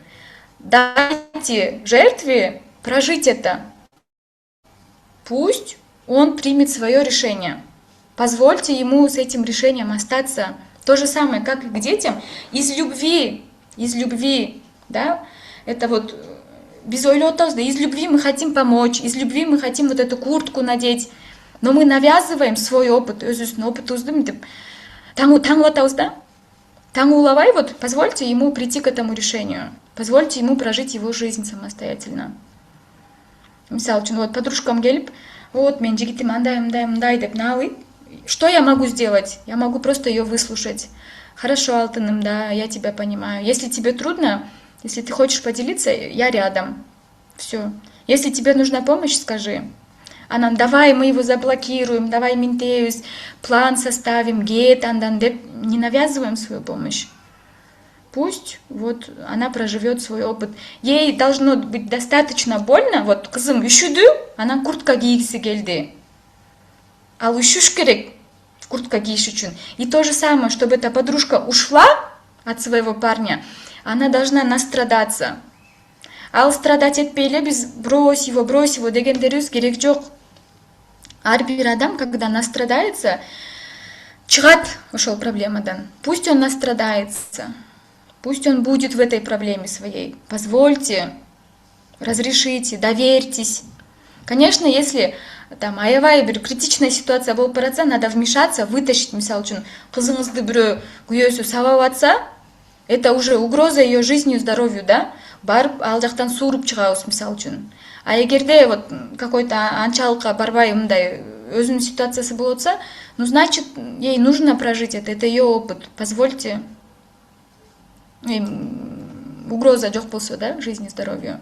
дайте жертве прожить это. Пусть он примет свое решение. Позвольте ему с этим решением остаться. То же самое, как и к детям, из любви, да, это вот без ойлотов, да, из любви мы хотим помочь, из любви мы хотим вот эту куртку надеть, но мы навязываем свой опыт, таңулавай, вот, позвольте ему прийти к этому решению, позвольте ему прожить его жизнь самостоятельно. Мисалы үчүн, вот, подружкам келип, вот, мен жигитим андай деп наалыйт. Что я могу сделать? Я могу просто ее выслушать. Хорошо, алтыным, да, я тебя понимаю. Если тебе трудно, если ты хочешь поделиться, я рядом. Все. Если тебе нужна помощь, скажи. А нам давай мы его заблокируем, давай минтеюсь, план составим, андан деп, не навязываем свою помощь. Пусть вот она проживет свой опыт. Ей должно быть достаточно больно. Вот кызым үшүдү, она куртка кийгиси келди. Ал үшүш керек куртка кийиш үчүн. И то же самое, чтобы эта подружка ушла от своего парня, она должна настрадаться. Ал страдать этпей эле биз брось его дегендерибиз керек жок. Ар бир адам, когда настрадается, чыгат ошол проблемадан. Пусть он настрадается, пусть он будет в этой проблеме своей. Позвольте, разрешите, доверьтесь. Конечно, если там аябай бир критичная ситуация болуп баратса, надо вмешаться, вытащить, мисалы үчүн, кызыңызды бирөө күйөөсү сабап атса, это уже угроза ее жизни и здоровью, да? Барып ал жактан сууруп чыгабыз, мисалы үчүн. А эгерде вот какой-то анчалыкка барбай мындай өзүнүн ситуациясы болуп атса, ну значит, ей нужно прожить это ее опыт. Позвольте, угроза жок болсо, да, жизни, здоровью.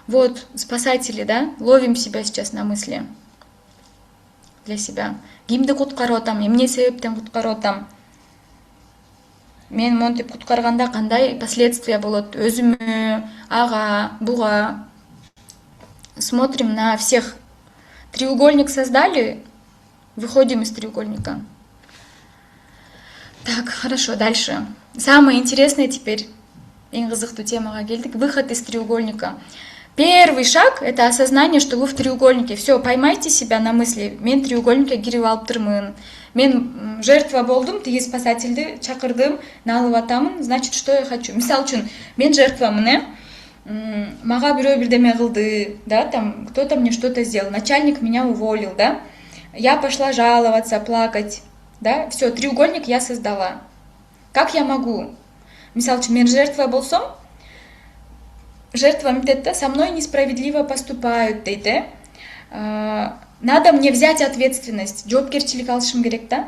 Вот, спасатели, да, ловим себя сейчас на мысли для себя. Кимди куткарып атам, эмне себептен куткарып атам? Мен монтип куткарганда кандай последствия болот? Өзүмө, ага, буга. Смотрим на всех. Треугольник создали, выходим из треугольника. Так, хорошо, дальше. Самое интересное теперь, эң кызыктуу темага келдик, выход из треугольника. Первый шаг — это осознание, что вы в треугольнике. Все, поймайте себя на мысли: мен треугольникке кирип алыптырмын, мен жертва болдум, тиги спасательди чакырдым, налып атамын, значит, что я хочу. Мисалы үчүн, мен жертвамын, мага бирөө бирдеме кылды, да, там кто-то мне что-то сделал, начальник меня уволил, да, я пошла жаловаться, плакать, да, все, треугольник я создала. Как я могу? Мисалы үчүн, мен жертва болсом, жертва айтат да, со мной несправедливо поступают дейді. Надо мне взять ответственность, жоопкерчилик алышым керек, да?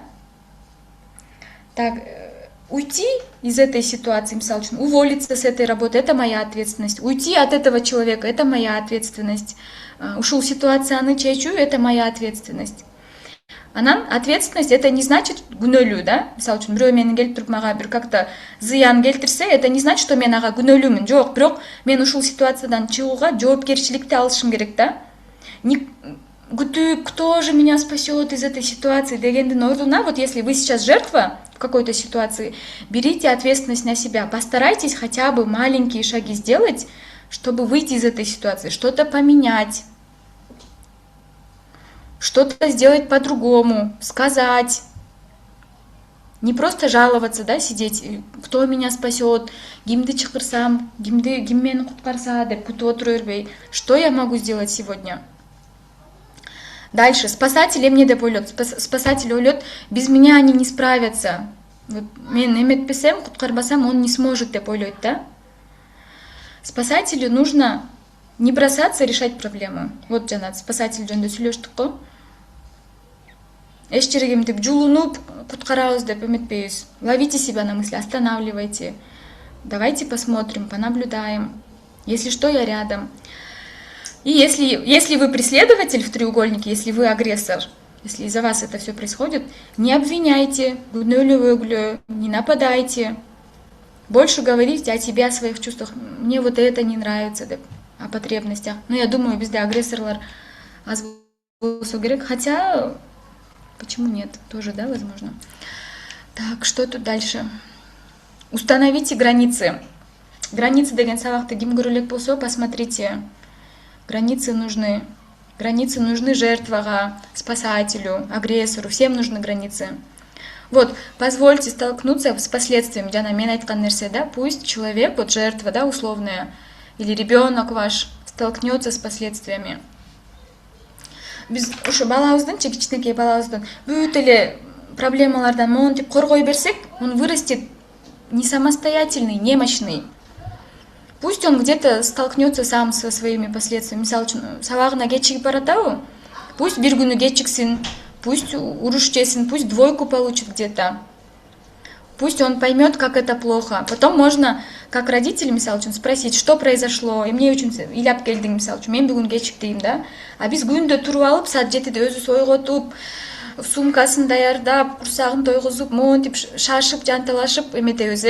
Так, уйти из этой ситуации, мисалы үчүн, уволиться с этой работы — это моя ответственность. Уйти от этого человека — это моя ответственность. Ушел ситуацияны чечүү — это моя ответственность. Анан ответственность — это не значит күнөөлүү, да? Мисалы үчүн, бирөө менин келип туруп мага бир как-то зыян келтирсе, это не значит, что мен ага күнөөлүүмүн. Жок, бирок мен ушул ситуациядан чыгууга жоопкерчиликти алышым керек, да? Күтүп, кто же меня спасет из этой ситуации дегендин ордуна, вот если вы сейчас жертва в какой-то ситуации, берите ответственность на себя, постарайтесь хотя бы маленькие шаги сделать, чтобы выйти из этой ситуации, что-то поменять, что-то сделать по-другому, сказать. Не просто жаловаться, да, сидеть, кто меня спасет, кимди чакырсам, ким мени куткарса деп күтүп отура бербей. Что я могу сделать сегодня? Дальше. Спасатели мне деп ойлойт. Спасатель ойлойт, без меня они не справятся. Вот, мен эметпесем, куткарбасам, он не сможет деп ойлойт, да? Спасателю нужно не бросаться решать проблему. Вот жана спасатель жөнүндө сүйлөштүк го. Эч жерге мынтип жулунуп куткарабыз деп эметпейбиз. Ловите себя на мысли, останавливайте. Давайте посмотрим, понаблюдаем. Если что, я рядом. И если вы преследователь в треугольнике, если вы агрессор, если из-за вас это все происходит, не обвиняйте, не нападайте. Больше говорите о себе, о своих чувствах. Мне вот это не нравится, о потребностях. Но я думаю, безде агрессорлар аз болсо керек. Хотя, почему нет? Тоже, да, возможно. Так, что тут дальше? Установите границы. Границы деген сабакты ким көрө элек болсо, посмотрите. Границы нужны. Границы нужны жертвага, спасателю, агрессору. Всем нужны границы. Вот, позвольте столкнуться с последствиями. Жана мен айткан нерсе, да, пусть человек, вот жертва, да, условная, или ребенок ваш столкнется с последствиями. Биз ушу балабыздын, кичинекей балабыздын бүт эле проблемалардан монтип коргой берсек, он вырастет не самостоятельный, немощный. Пусть он где-то столкнется сам со своими последствиями. Мисалы үчүн, сабагына кечигип баратабы, пусть бир күнү кечиксин, пусть уруш жесин, пусть двойку получит где-то. Пусть он поймет, как это плохо. Потом можно, как родители, мисалы үчүн, спросить, что произошло. Эмне үчүн ыйлап келдиң, мисалы үчүн, мен бүгүн кечиктейм, да? А биз күндө туруп алып, саат 7-де өзүбүз ойготуп, сумкасын даярдап, курсагын тойгузуп, монтип, шашып, жанталашып эметебиз,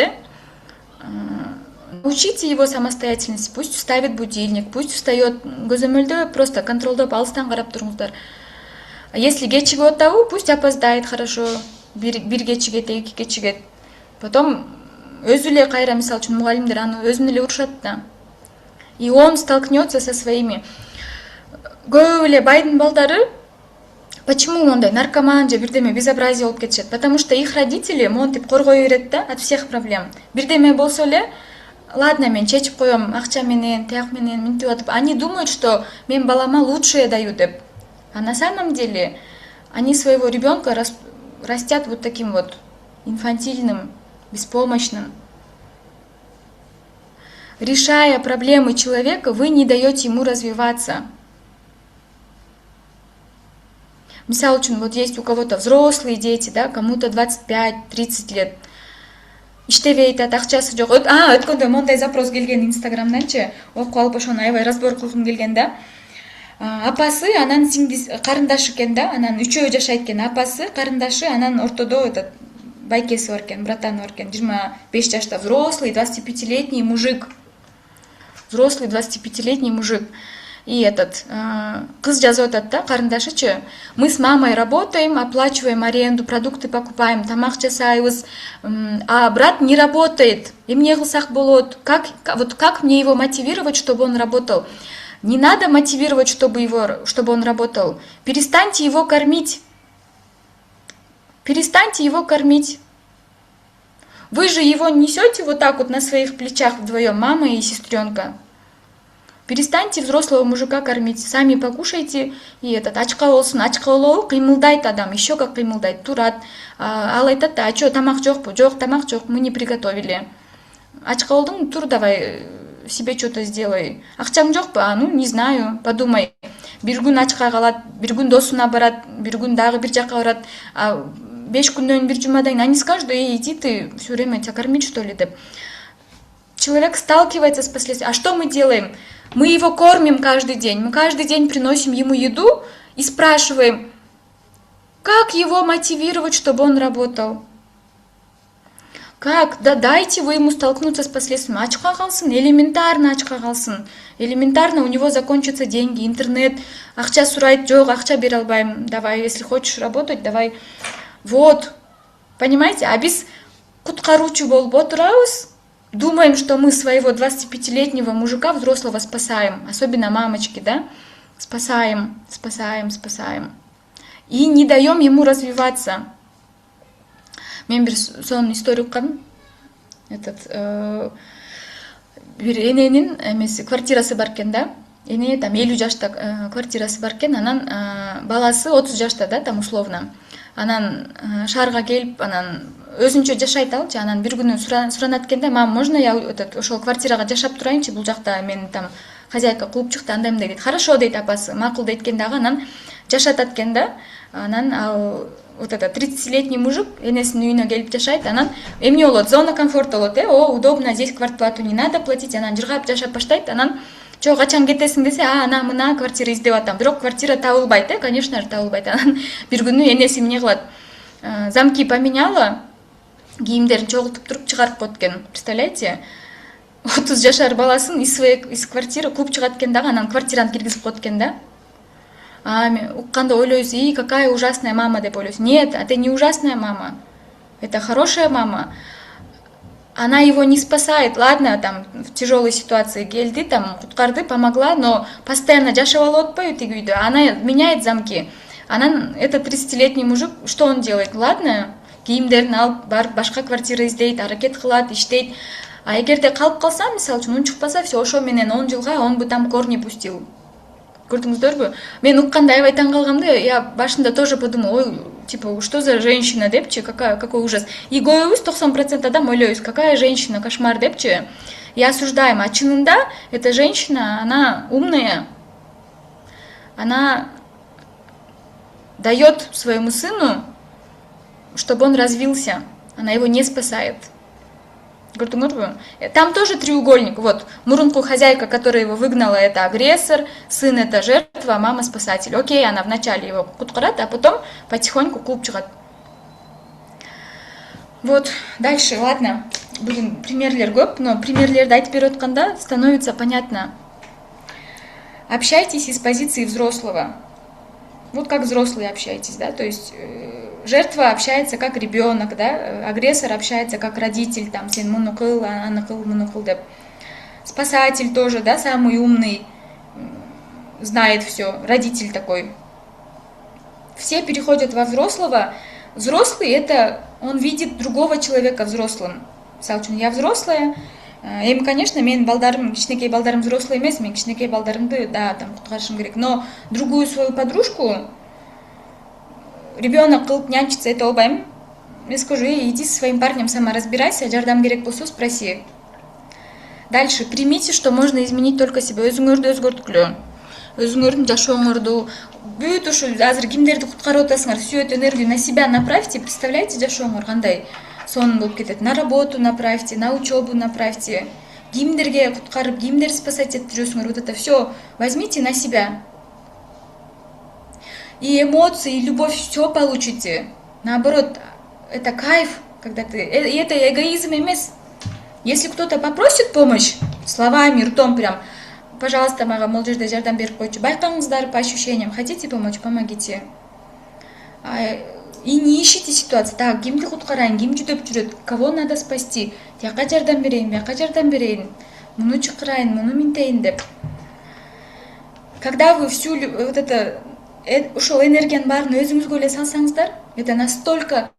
Научите его самостоятельности, пусть ставит будильник, пусть встает көзөмөлдө, просто контролдоп, алыстан карап туруңуздар. Если кечигип атабы, пусть опоздает хорошо, бир кечигет, эки кечигет. Потом өзү эле кайра, мисалы үчүн, мугалимдер аны өзүн эле урушат да. И он столкнется со своими. Көп эле байдын балдары почему мондай наркоман же бирдеме безобразие болуп кетишет? Потому что их родители монтип коргой берет да от всех проблем. Бирдеме болсо эле, ладно, мен чечип коем, акча менен, тияк менен, мынтип атып. Они думают, что мен балама лучшее даю деп. А на самом деле они своего ребенка растят вот таким вот инфантильным, беспомощным. Решая проблемы человека, вы не даете ему развиваться. Мисалы үчүн, вот есть у кого-то взрослые дети, да, кому-то 25-30 лет. Иштебей атат, акчасы жок. Өткөндө мондай запрос келген Инстаграмданчы, окуп алып ошону аябай разбор кылгым келген да. Апасы, анан сиңдиси, карындашы экен да, анан үчөө жашайт экен. Апасы, карындашы, анан ортодо этот байкеси бар экен, братаны бар экен, 25 жашта, взрослый 25-летний мужик. Взрослый 25-летний мужик. И кыз жазып атат да, карындашычы, мы с мамой работаем, оплачиваем аренду, продукты покупаем, тамак жасайбыз, а брат не работает. И мне кылсак болот. Как мне его мотивировать, чтобы он работал? Не надо мотивировать, чтобы он работал. Перестаньте его кормить. Перестаньте его кормить. Вы же его несете вот так вот на своих плечах вдвоем, мама и сестренка. Перестаньте взрослого мужика кормить, сами покушайте, и ачка болсун, кыймылдайт адам, еще как кыймылдайт, турат. Ал айтат, а чё, тамак жокпу? Жок, тамак жок, мы не приготовили. Ачка болдуң, тур давай, себе что-то сделай. Акчаң жокпу? Ну, не знаю, подумай. Бир күн ачка калат, бир күн досуна барат, бир күн дагы бир жака барат. 5 күндөн бир жумадан кийин они скажут, иди ты все время тебя кормить, что ли, деп. Человек сталкивается с последствиями. А что мы делаем? Мы его кормим каждый день. Мы каждый день приносим ему еду и спрашиваем, как его мотивировать, чтобы он работал? Как? Да дайте вы ему столкнуться с последствиями. Ачка калсын, элементарно ачка калсын. Элементарно у него закончатся деньги, интернет. Акча сурайт, жок, акча бере албайм. Давай, если хочешь работать, давай. Вот. Понимаете? А биз куткаруучу болуп отурабыз. Думаем, что мы своего 25-летнего мужика взрослого спасаем. Особенно мамочки, да? Спасаем. И не даем ему развиваться. Мен бир сонун история уккам. Бир эненин квартирасы бар экен да. Эне там 50 жашта квартирасы бар экен, анан баласы 30 жашта да, там условно. Анан шаарга келип, анан өзүнчө жашайт алчы. Анан бир күнү суранат экен да, мам, можно я ошол квартирага жашап турайынчы? Бул жакта мени там хозяйка кууп чыкты, андай мындай дейт. Хорошо дейт апасы, макул дейт экен дагы. Анан жашатат экен да. Анан ал 30-летний мужик энесинин үйүнө келип жашайт. Анан эмне болот? Зона комфорта болот, удобно, здесь квартплату не надо платить. Анан жыргап жашап баштайт. Анан чо, качан кетесиң десе, ана мына квартира издеп атам. Бирок квартира табылбайт, конечно же, табылбайт. Анан бир күнү энеси эмне кылат? Замки поменяла, кийимдерин чогултуп туруп чыгарып коет экен. Представляете? 30 жашар баласын из квартиры кууп чыгат экен дагы, анан квартираны киргизип коет экен да. Укканда ойлойсуз, какая ужасная мама деп ойлойсуз. Нет, это не ужасная мама. Это хорошая мама. Она его не спасает. Ладно, там в тяжелой ситуации келди, там куткарды, помогла, но постоянно жашап алып атпайбы тиги үйдө. Она меняет замки. Этот 30-летний мужик, что он делает? Ладно, кийимдерин алып барып башка квартира издейт, аракет кылат, иштейт. А эгерде калып калса, мисалы үчүн, чыкпаса, все, ошо менен 10 жылга он бы там корни пустил. Көрдүңүздөрбү? Мен укканда аябай таң калгам да, я башында тоже подумала, ой, типа, что за женщина депчи, какой ужас. И көбүбүз 90% адам ойлойбуз, какая женщина, кошмар депчи. И осуждаем, а чынында эта женщина, она умная, она дает своему сыну, чтобы он развился, она его не спасает. Там тоже треугольник. Вот, мурунку хозяйка, которая его выгнала, это агрессор, сын это жертва, а мама спасатель. Окей, она вначале его куткарат, а потом потихоньку кууп чыгат. Вот, дальше, ладно, будем примерлер көп, но примерлерди айтып берип атканда становится понятно. Общайтесь из позиции взрослого. Вот как взрослые общаетесь, да, то есть жертва общается как ребенок, да, агрессор общается как родитель, там, сен муну кыл, аны кыл деп. Спасатель тоже, да, самый умный, знает все, родитель такой. Все переходят во взрослого. Взрослый это, он видит другого человека взрослым. Мисалы үчүн, я взрослая, эми, конечно, мен балдарым, кичинекей балдарым взрослый эмес, мен кичинекей балдарымды, да, там, куткарышым керек, но другую свою подружку ребенок кылып нянчится, это албайм. Я скажу, иди со своим парнем сама разбирайся, жардам керек болсо спроси. Дальше, примите, что можно изменить только себя. Өзүңөрдү өзгөрткүлө. Өзүңөрдүн жашооңорду, бүт ушул азыр кимдерди куткарып атасыңар, всю эту энергию на себя направьте. Представляете, жашооңор кандай сонун болуп кетет. На работу направьте, на учебу направьте. Кимдерге куткарып, кимдерди спасать этип жүрөсүңөр. Вот это все возьмите на себя. И эмоции, и любовь все получите. Наоборот, это кайф, когда ты... И это эгоизм эмес. Если кто-то попросит помощь, словами, ртом прям, пожалуйста, мага могул жерде жардам берип койчу. Байкаңыздар по ощущениям. Хотите помочь? Помогите. И не ищите ситуации. Так, кимди куткарайын, ким жүдөп жүрөт, кого надо спасти. Тияка жардам берейин, бияка жардам берейин, муну чакырайын, муну минтейин деп. Когда вы всю вот это ушел энергияны баарын өзүңүзгө эле салсаңыздар, это настолько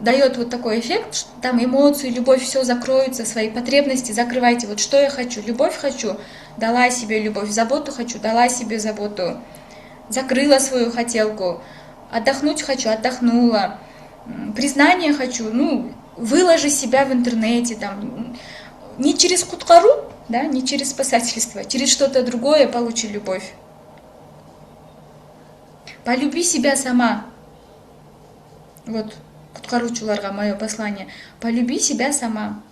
дает вот такой эффект, что там эмоции, любовь, все закроются, свои потребности закрывайте. Вот что я хочу, любовь хочу, дала себе любовь, заботу хочу, дала себе заботу, закрыла свою хотелку, отдохнуть хочу, отдохнула, признание хочу, ну, выложи себя в интернете, там, не через куткару, да, не через спасательство, через что-то другое получи любовь. Полюби себя сама. Вот, куткаручуларга мое послание. Полюби себя сама.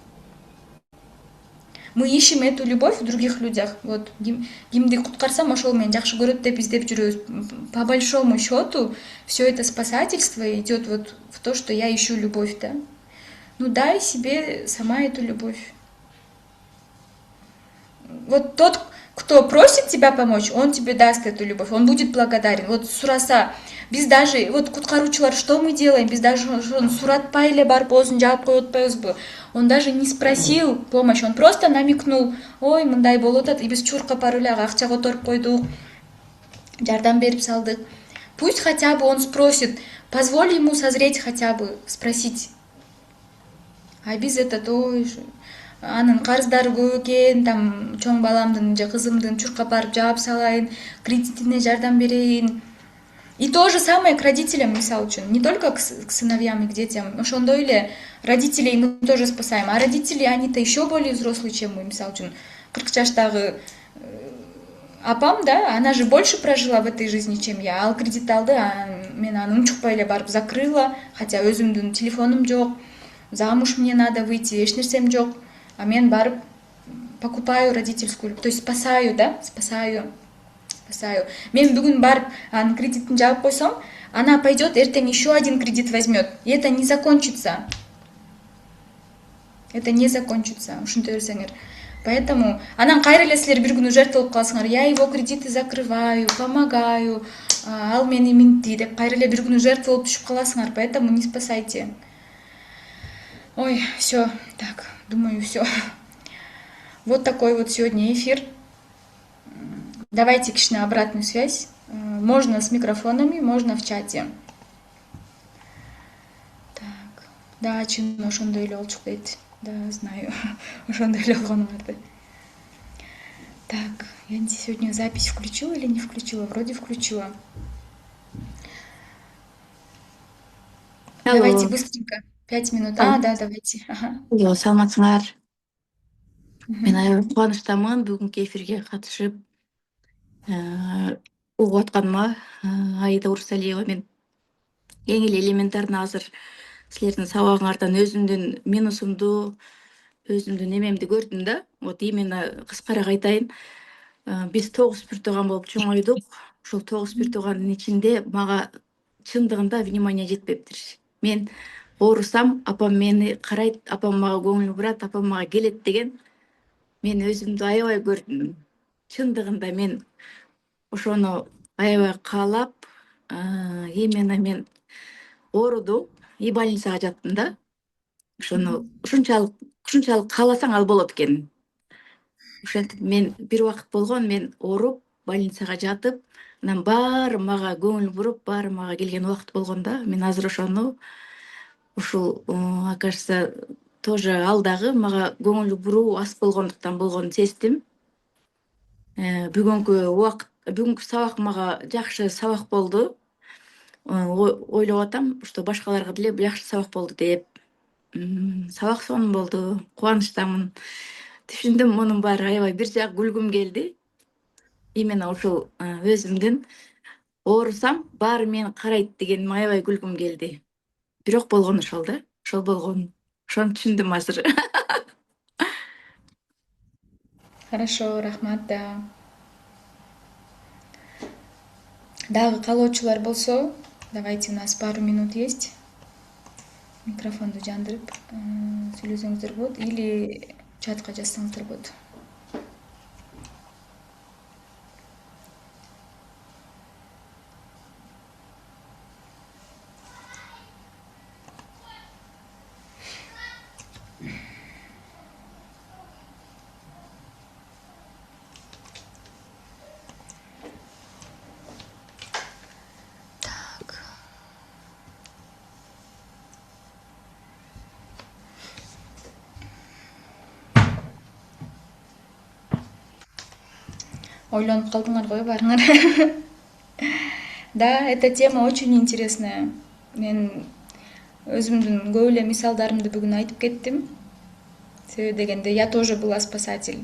Мы ищем эту любовь в других людях. Вот, кимди куткарсам ошол мени жакшы көрөт деп издеп жүрөбүз. По большому счету, все это спасательство идет вот в то, что я ищу любовь, да. Ну дай себе сама эту любовь. Вот тот, кто просит тебя помочь, он тебе даст эту любовь, он будет благодарен. Вот сураса, биз даже, вот куткаручулар, что мы делаем, биз даже суратпай эле барып оозун жаап коюп атпайбызбы? Он даже не спросил помощь, он просто намекнул, ой, мындай болуп атат, биз чуркап барып эле акча которуп койдук, жардам берип салдык. Пусть хотя бы он спросит, позволь ему созреть хотя бы, спросить. А биз этот, ой, анын карыздары көп экен, там чоң баламдын же кызымдын чуркап барып жаап салайын, кредитине жардам берейин. И то же самое к родителям, мисалы үчүн, не только к сыновьям и к детям. Ошондой эле родителей мы тоже спасаем, а родители, они-то еще более взрослые, чем мы, мисалы үчүн. 40 жаштагы апам, да, она же больше прожила в этой жизни, чем я. Ал кредит алды, мен аны унчукпай эле барып закрыла, хотя өзүмдүн телефонум жок, замуж мне надо выйти, эч нерсем жок. А мен барып покупаю родительскую, то есть спасаю, да, спасаю. Мен бүгүн барып анын кредитин жаап койсом, она пойдет, эртең еще один кредит возьмет. И это не закончится. Это не закончится, ушинте берсеңер. Поэтому анан кайра эле силер бир күнү жертва болуп каласыңар. Я его кредиты закрываю, помогаю, ал мени минтти деп кайра эле бир күнү жертва болуп түшүп каласыңар. Поэтому не спасайте. Ой, все, так, думаю, все. Вот такой вот сегодня эфир. Давайте кичине обратную связь. Можно с микрофонами, можно в чате. Так, да, чын ошондой эле болчук дейт. Да, знаю, ошондой эле болгону бар. Так, я сегодня запись включила или не включила? Вроде включила. Алло. Давайте быстренько. 5 минут. Да, давайте. Ага. Саламатсыңар. Мен аябай кубанычтамын бүгүнкү эфирге катышып угуп атканыма. Аида Урсалиева, мен эң эле элементарно азыр силердин сабагыңардан өзүмдүн минусумду, өзүмдүн эмемди көрдүм да. Вот именно кыскараак айтайын. Биз 9 бир тууган болуп чоңойдук. Ошол 9 бир туугандын ичинде мага чындыгында внимание жетпептир. Мен оорусам, апам мени карайт, апам мага көңүл бурат, апам мага келет деген мен өзүмдү аябай көрдүм. Чындыгында мен ошону аябай каалап, именно мен оорудум и больницага жаттым да. Ошону ушунчалык кааласаң ал болот экен. Ошентип мен бир убакыт болгон, мен ооруп больницага жатып, анан баары мага көңүл буруп, баары мага келген убакыт болгон да. Мен азыр ошону ушул, окажется, тоже ал дагы мага көңүл буруу аз болгонун сездим. Бүгүнкү сабак мага жакшы сабак болду. Ойлоп атам, что башкаларга деле жакшы сабак болду деп. Сабак сонун болду, кубанычтамын. Түшүндүм, мунун баары аябай бир жак күлгүм келди. Именно ушул өзүмдүн оорусам, баары мени карайт деген аябай күлгүм келди. Бирок болгон ошол да, ошол болгон. Ошону түшүндүм азыр. Хорошо, рахмат, да. Дагы каалоочулар болсо, давайте, у нас пару минут есть. Микрофонду жандырып сүйлөсөңүздөр болот или чатка жазсаңыздар болот. ойлонуп калдыңар го баарыңар. Да, эта тема очень интересная. Мен өзүмдүн көп эле мисалдарымды бүгүн айтып кеттим. Себеби дегенде я тоже была спасатель.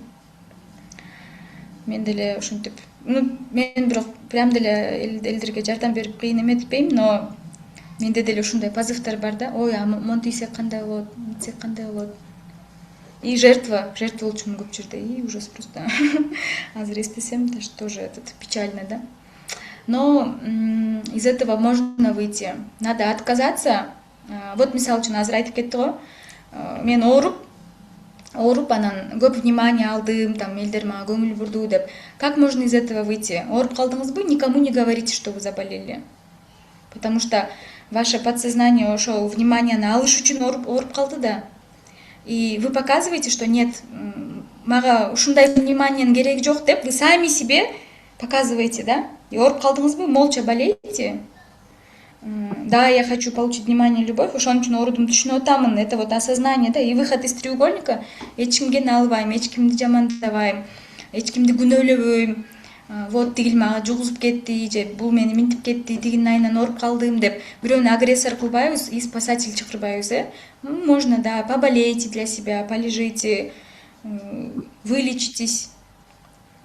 Мен деле ушинтип, мен бирок прям деле элдерге жардам берип кыйын эметпейм, но менде деле ушундай позывтар бар да. Ой, а монтисек кандай болот, мынтсек кандай болот. И жертва болчумун көп жерде. И ужас просто. Азыр эстесем, тоже этот печально, да. Но из этого можно выйти. Надо отказаться. Вот мисалы үчүн азыр айтып кетти го. Мен ооруп анан көп внимание алдым, там элдер мага көңүл бурду деп. Как можно из этого выйти? Ооруп калдыңызбы, никому не говорите, что вы заболели. Потому что ваше подсознание ошол внимание алыш үчүн ооруп калды да. И вы показываете, что нет, мага ушундай вниманиянын кереги жок деп, вы сами себе показываете, да? И ооруп калдыңызбы, молча болейте. Да, я хочу получить внимание и любовь, ошон үчүн оорудум, түшүнүп атамын. Это вот осознание, да, и выход из треугольника. Эч кимге албайм, эч кимди жамандабайм, эч кимди күнөөлөбөйм. Вот тигил мага жугузуп кетти, же бул мени минтип кетти, тигинин айынан ооруп калдым деп бирөөнү агрессор кылбайбыз и спасатель чакырбайбыз, Можно, да, поболейте для себя, полежите, вылечитесь.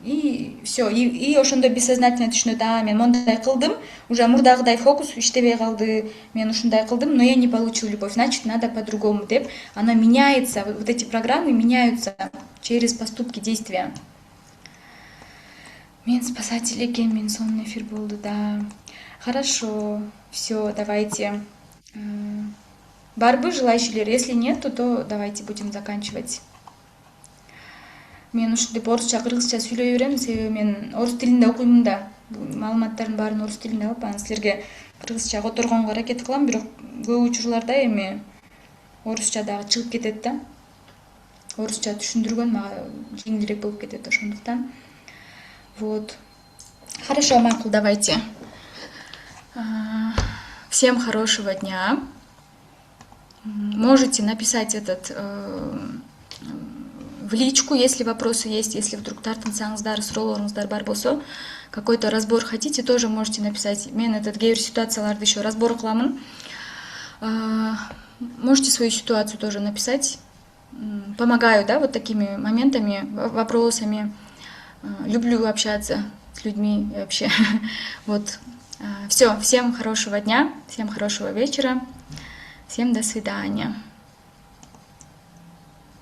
И все, и ошондо бессознательно түшүнөт, мен мондай кылдым, уже мурдагыдай фокус иштебей калды, мен ушундай кылдым, но я не получил любовь, значит, надо по-другому деп. Она меняется, вот эти программы меняются через поступки, действия. Мен спасатель экенмин, сонун эфир болду, да. Хорошо, все, давайте. Барбы желающие, если нет, то давайте будем заканчивать. Мен ушинтип орусча, кыргызча сүйлөй берем, себеби мен орус тилинде окуймун да. Маалыматтардын баарын орус тилинде алып, анан силерге кыргызча которгонго аракет кылам, бирок көп учурларда эми орусча дагы чыгып кетет да. Орусча түшүндүргөн мага жеңилирээк болуп кетет ошондуктан. Вот. Хорошо, макул, давайте. Всем хорошего дня. Можете написать этот в личку, если вопросы есть, если вдруг тартынсаңыздар, суроолоруңуздар бар болсо, какой-то разбор хотите, тоже можете написать. Мен этот кейбир ситуацияларды еще разбор кыламын. Можете свою ситуацию тоже написать. Помогаю, да, вот такими моментами, вопросами. Люблю общаться с людьми и вообще. Вот. Все, всем хорошего дня, всем хорошего вечера, всем до свидания.